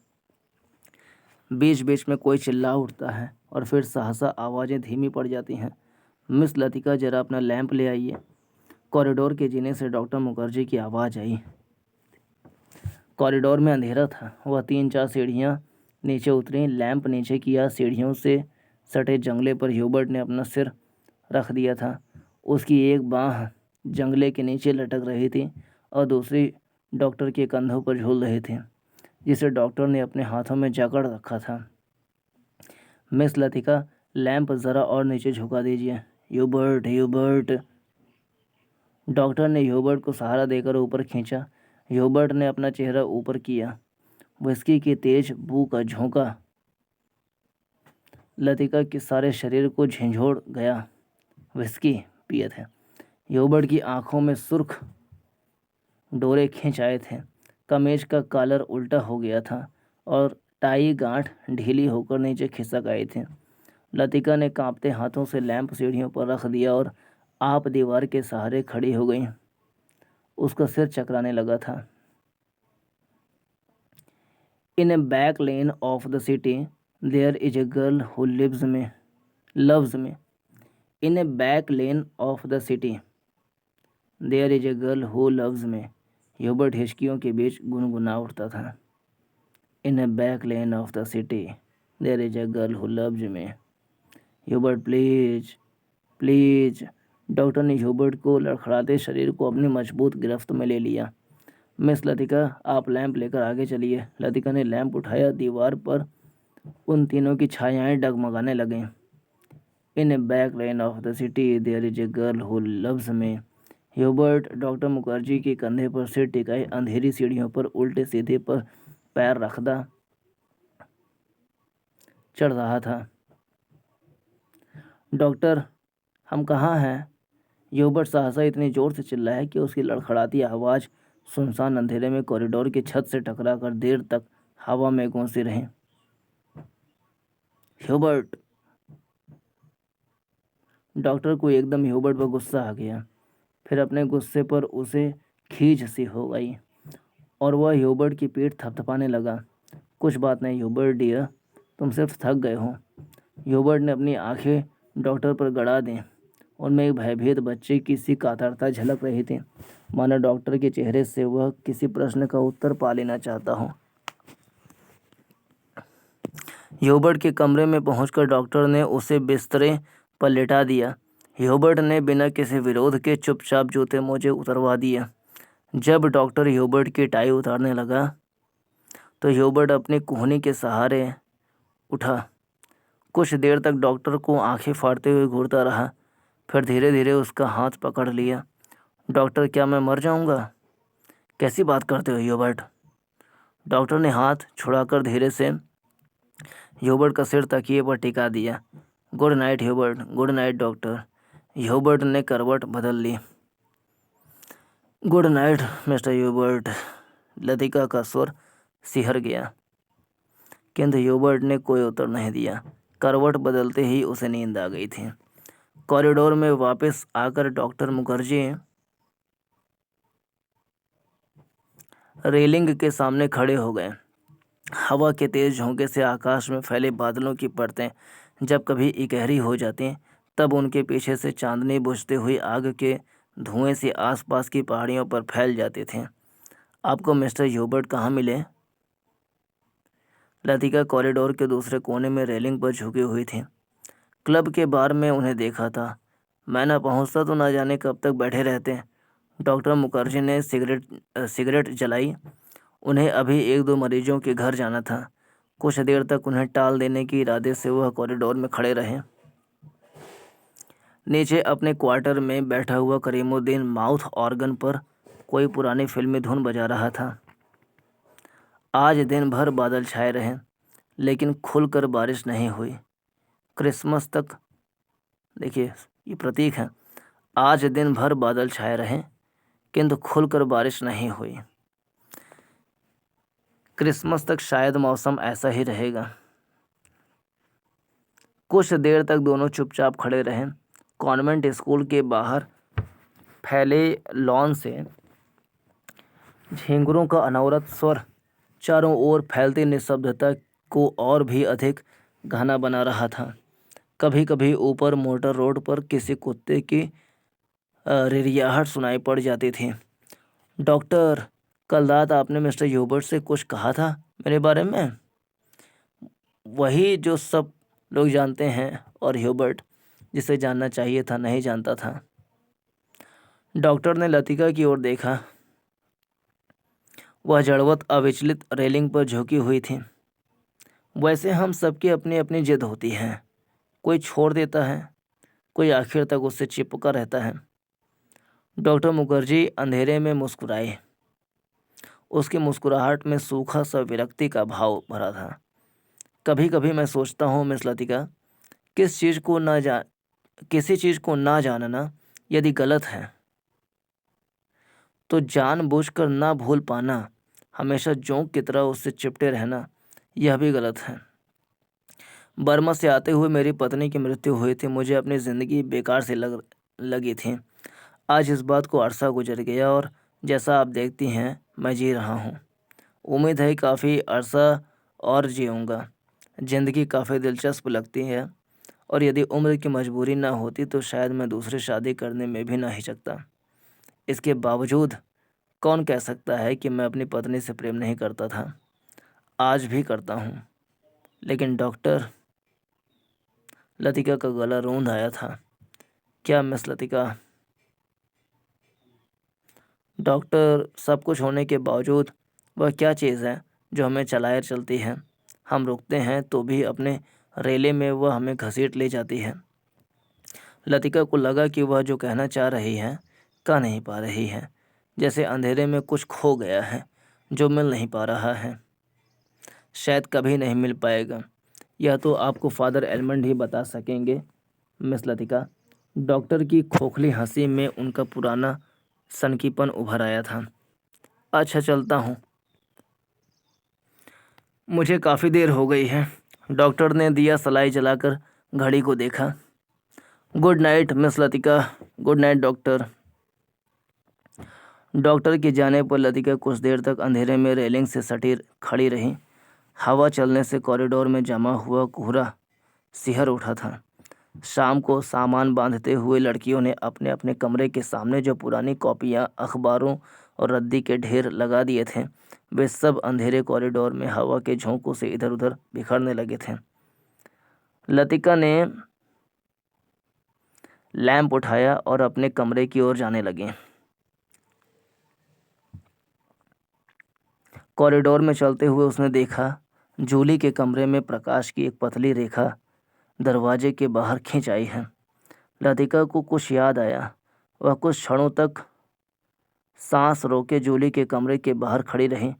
बीच बीच में कोई चिल्ला उठता है और फिर सहसा आवाज़ें धीमी पड़ जाती हैं। मिस लतिका, जरा अपना लैंप ले आइए। कॉरिडोर के जीने से डॉक्टर मुखर्जी की आवाज़ आई। कॉरिडोर में अंधेरा था। वह 3-4 सीढ़ियाँ नीचे उतरी। लैंप नीचे किया। सीढ़ियों से सटे जंगले पर ह्यूबर्ट ने अपना सिर रख दिया था। उसकी एक बाँह जंगले के नीचे लटक रही थी और दूसरी डॉक्टर के कंधों पर झूल रही थी, जिसे डॉक्टर ने अपने हाथों में जकड़ रखा था। मिस लतिका, लैंप ज़रा और नीचे झुका दीजिए। Hubert, Hubert. डॉक्टर ने ह्यूबर्ट को सहारा देकर ऊपर खींचा। ह्यूबर्ट ने अपना चेहरा ऊपर किया। विस्की की तेज बू का झोंका लतिका के सारे शरीर को झंझोड़ गया। विस्की पिए थे। ह्यूबर्ट की आंखों में सुर्ख डोरे खींच आए थे। कमीज का कॉलर उल्टा हो गया था और टाई गांठ ढीली होकर नीचे खिसक आई थी। लतिका ने कांपते हाथों से लैंप सीढ़ियों पर रख दिया और आप दीवार के सहारे खड़ी हो गई। उसका सिर चकराने लगा था। In a back lane of the city there is a girl who loves me. In a back lane of the city there is a girl who loves me. Hubert हिचकियों के बीच गुनगुना उठता था। In a back lane of the city there is a girl who loves me. Hubert please please. Doctor ने Hubert को लड़खड़ाते शरीर को अपनी मजबूत गिरफ्त में ले लिया। मिस लतिका, आप लैंप लेकर आगे चलिए। लतिका ने लैंप उठाया। दीवार पर उन तीनों की छायाएं डगमगाने लगीं। In a back lane of the city there is a girl who loves me. Hubert doctor Mukherjee के कंधे पर सिर टिकाए अंधेरी सीढ़ियों पर उल्टे सीधे पर पैर रखदा चढ़ रहा था। डॉक्टर, हम कहाँ हैं? ह्यूबर्ट सहसा इतनी जोर से चिल्लाया कि उसकी लड़खड़ाती आवाज़ सुनसान अंधेरे में कॉरिडोर की छत से टकराकर देर तक हवा में गूंजती रही। ह्यूबर्ट! डॉक्टर को एकदम ह्यूबर्ट पर गुस्सा आ गया। फिर अपने गुस्से पर उसे खींच सी हो गई और वह ह्यूबर्ट की पीठ थपथपाने लगा। कुछ बात नहीं ह्यूबर्ट डियर, तुम सिर्फ थक गए हो। ह्यूबर्ट ने अपनी आंखें डॉक्टर पर गड़ा दी। उनमें एक भयभीत बच्चे की सी कातरता झलक रही थी, मानो डॉक्टर के चेहरे से वह किसी प्रश्न का उत्तर पा लेना चाहता हो। ह्यूबर्ट के कमरे में पहुंचकर डॉक्टर ने उसे बिस्तरे पर लेटा दिया। ह्यूबर्ट ने बिना किसी विरोध के चुपचाप जूते मोजे उतरवा दिए। जब डॉक्टर ह्यूबर्ट की टाई उतारने लगा तो ह्यूबर्ट अपनी कोहनी के सहारे उठा। कुछ देर तक डॉक्टर को आंखें फाड़ते हुए घूरता रहा, फिर धीरे धीरे उसका हाथ पकड़ लिया। डॉक्टर, क्या मैं मर जाऊंगा? कैसी बात करते हो ह्यूबर्ट? डॉक्टर ने हाथ छुड़ाकर धीरे से ह्यूबर्ट का सिर तकिए पर टिका दिया। Good night Hubert. Good night doctor. Hubert ने करवट बदल ली। Good night mister Hubert. Latika का स्वर सिहर गया, किंतु ह्यूबर्ट ने कोई उत्तर नहीं दिया। करवट बदलते ही उसे नींद आ गई थी। कॉरिडोर में वापस आकर डॉक्टर मुखर्जी रेलिंग के सामने खड़े हो गए। हवा के तेज झोंके से आकाश में फैले बादलों की परतें जब कभी इकहरी हो जाती तब उनके पीछे से चांदनी बुझते हुई आग के धुएं से आसपास की पहाड़ियों पर फैल जाते थे। आपको मिस्टर ह्यूबर्ट कहाँ मिले? लतिका कॉरिडोर के दूसरे कोने में रेलिंग पर झुकी हुई थी। क्लब के बार में उन्हें देखा था। मैं न पहुंचता तो न जाने कब तक बैठे रहते। डॉक्टर मुखर्जी ने सिगरेट जलाई। उन्हें अभी एक दो मरीजों के घर जाना था। कुछ देर तक उन्हें टाल देने के इरादे से वह कॉरिडोर में खड़े रहे। नीचे अपने क्वार्टर में बैठा हुआ करीमुद्दीन माउथ ऑर्गन पर कोई पुरानी फिल्मी धुन बजा रहा था। आज दिन भर बादल छाए रहे, लेकिन खुलकर बारिश नहीं हुई। क्रिसमस तक, देखिए ये प्रतीक है, आज दिन भर बादल छाए रहे किंतु खुलकर बारिश नहीं हुई। क्रिसमस तक शायद मौसम ऐसा ही रहेगा। कुछ देर तक दोनों चुपचाप खड़े रहे। कॉन्वेंट स्कूल के बाहर फैले लॉन से झींगुरों का अनवरत स्वर चारों ओर फैलती निस्तब्धता को और भी अधिक घना बना रहा था। कभी कभी ऊपर मोटर रोड पर किसी कुत्ते की रिरियाहट सुनाई पड़ जाती थी। डॉक्टर, कल रात आपने मिस्टर ह्यूबर्ट से कुछ कहा था मेरे बारे में? वही जो सब लोग जानते हैं और ह्यूबर्ट, जिसे जानना चाहिए था, नहीं जानता था। डॉक्टर ने लतिका की ओर देखा। वह जड़वत अविचलित रेलिंग पर झुकी हुई थी। वैसे हम सबकी अपनी अपनी जिद होती है। कोई छोड़ देता है, कोई आखिर तक उससे चिपका रहता है। डॉक्टर मुखर्जी अंधेरे में मुस्कुराए। उसकी मुस्कुराहट में सूखा सा विरक्ति का भाव भरा था। कभी कभी मैं सोचता हूँ मिस लतिका, किसी चीज़ को ना जानना यदि गलत है तो जानबूझकर ना भूल पाना, हमेशा जोंक की तरह उससे चिपटे रहना, यह भी गलत है। बर्मा से आते हुए मेरी पत्नी की मृत्यु हुई थी। मुझे अपनी ज़िंदगी बेकार से लगी थी। आज इस बात को अरसा गुजर गया और जैसा आप देखती हैं मैं जी रहा हूँ। उम्मीद है काफ़ी अरसा और जीऊँगा। ज़िंदगी काफ़ी दिलचस्प लगती है और यदि उम्र की मजबूरी ना होती तो शायद मैं दूसरी शादी करने में भी ना हिचकता। इसके बावजूद कौन कह सकता है कि मैं अपनी पत्नी से प्रेम नहीं करता था। आज भी करता हूँ। लेकिन डॉक्टर, लतिका का गला रूंध आया था। क्या मिस लतिका? डॉक्टर, सब कुछ होने के बावजूद वह क्या चीज़ है जो हमें चलाए चलती है? हम रुकते हैं तो भी अपने रेले में वह हमें घसीट ले जाती है। लतिका को लगा कि वह जो कहना चाह रही है कह नहीं पा रही है। जैसे अंधेरे में कुछ खो गया है जो मिल नहीं पा रहा है। शायद कभी नहीं मिल पाएगा। यह तो आपको फादर एडमंड ही बता सकेंगे मिस लतिका। डॉक्टर की खोखली हंसी में उनका पुराना सनकीपन उभर आया था। अच्छा, चलता हूँ, मुझे काफ़ी देर हो गई है। डॉक्टर ने दिया सलाई जलाकर घड़ी को देखा। Good night miss Latika. Good night doctor. Doctor के जाने पर लतिका कुछ देर तक अंधेरे में रेलिंग से सटी खड़ी रही। हवा चलने से कॉरिडोर में जमा हुआ कोहरा सिहर उठा था। शाम को सामान बांधते हुए लड़कियों ने अपने अपने कमरे के सामने जो पुरानी कॉपियाँ, अखबारों और रद्दी के ढेर लगा दिए थे, वे सब अंधेरे कॉरिडोर में हवा के झोंकों से इधर उधर बिखरने लगे थे। लतिका ने लैंप उठाया और अपने कमरे की ओर जाने लगी। कॉरिडोर में चलते हुए उसने देखा जूली के कमरे में प्रकाश की एक पतली रेखा दरवाजे के बाहर खींच आई है। लतिका को कुछ याद आया। वह कुछ क्षणों तक सांस रोके जूली के कमरे के बाहर खड़ी रही।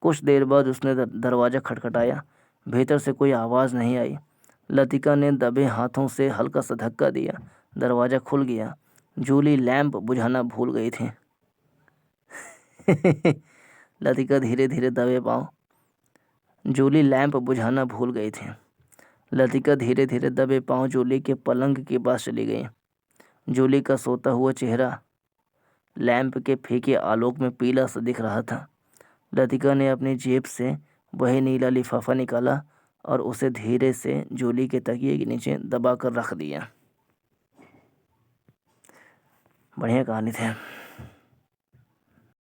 कुछ देर बाद उसने दरवाज़ा खटखटाया। भीतर से कोई आवाज़ नहीं आई। लतिका ने दबे हाथों से हल्का सा धक्का दिया। दरवाज़ा खुल गया। जूली लैंप बुझाना भूल गई थी। लतिका धीरे धीरे दबे पाँव जूली लैंप बुझाना भूल गई थी। लतिका धीरे धीरे दबे पाँव जूली के पलंग के पास चली गई। जूली का सोता हुआ चेहरा लैंप के फीके आलोक में पीला सा दिख रहा था। लतिका ने अपनी जेब से वही नीला लिफाफा निकाला और उसे धीरे से जूली के तकिए के नीचे दबाकर रख दिया। बढ़िया कहानी थी।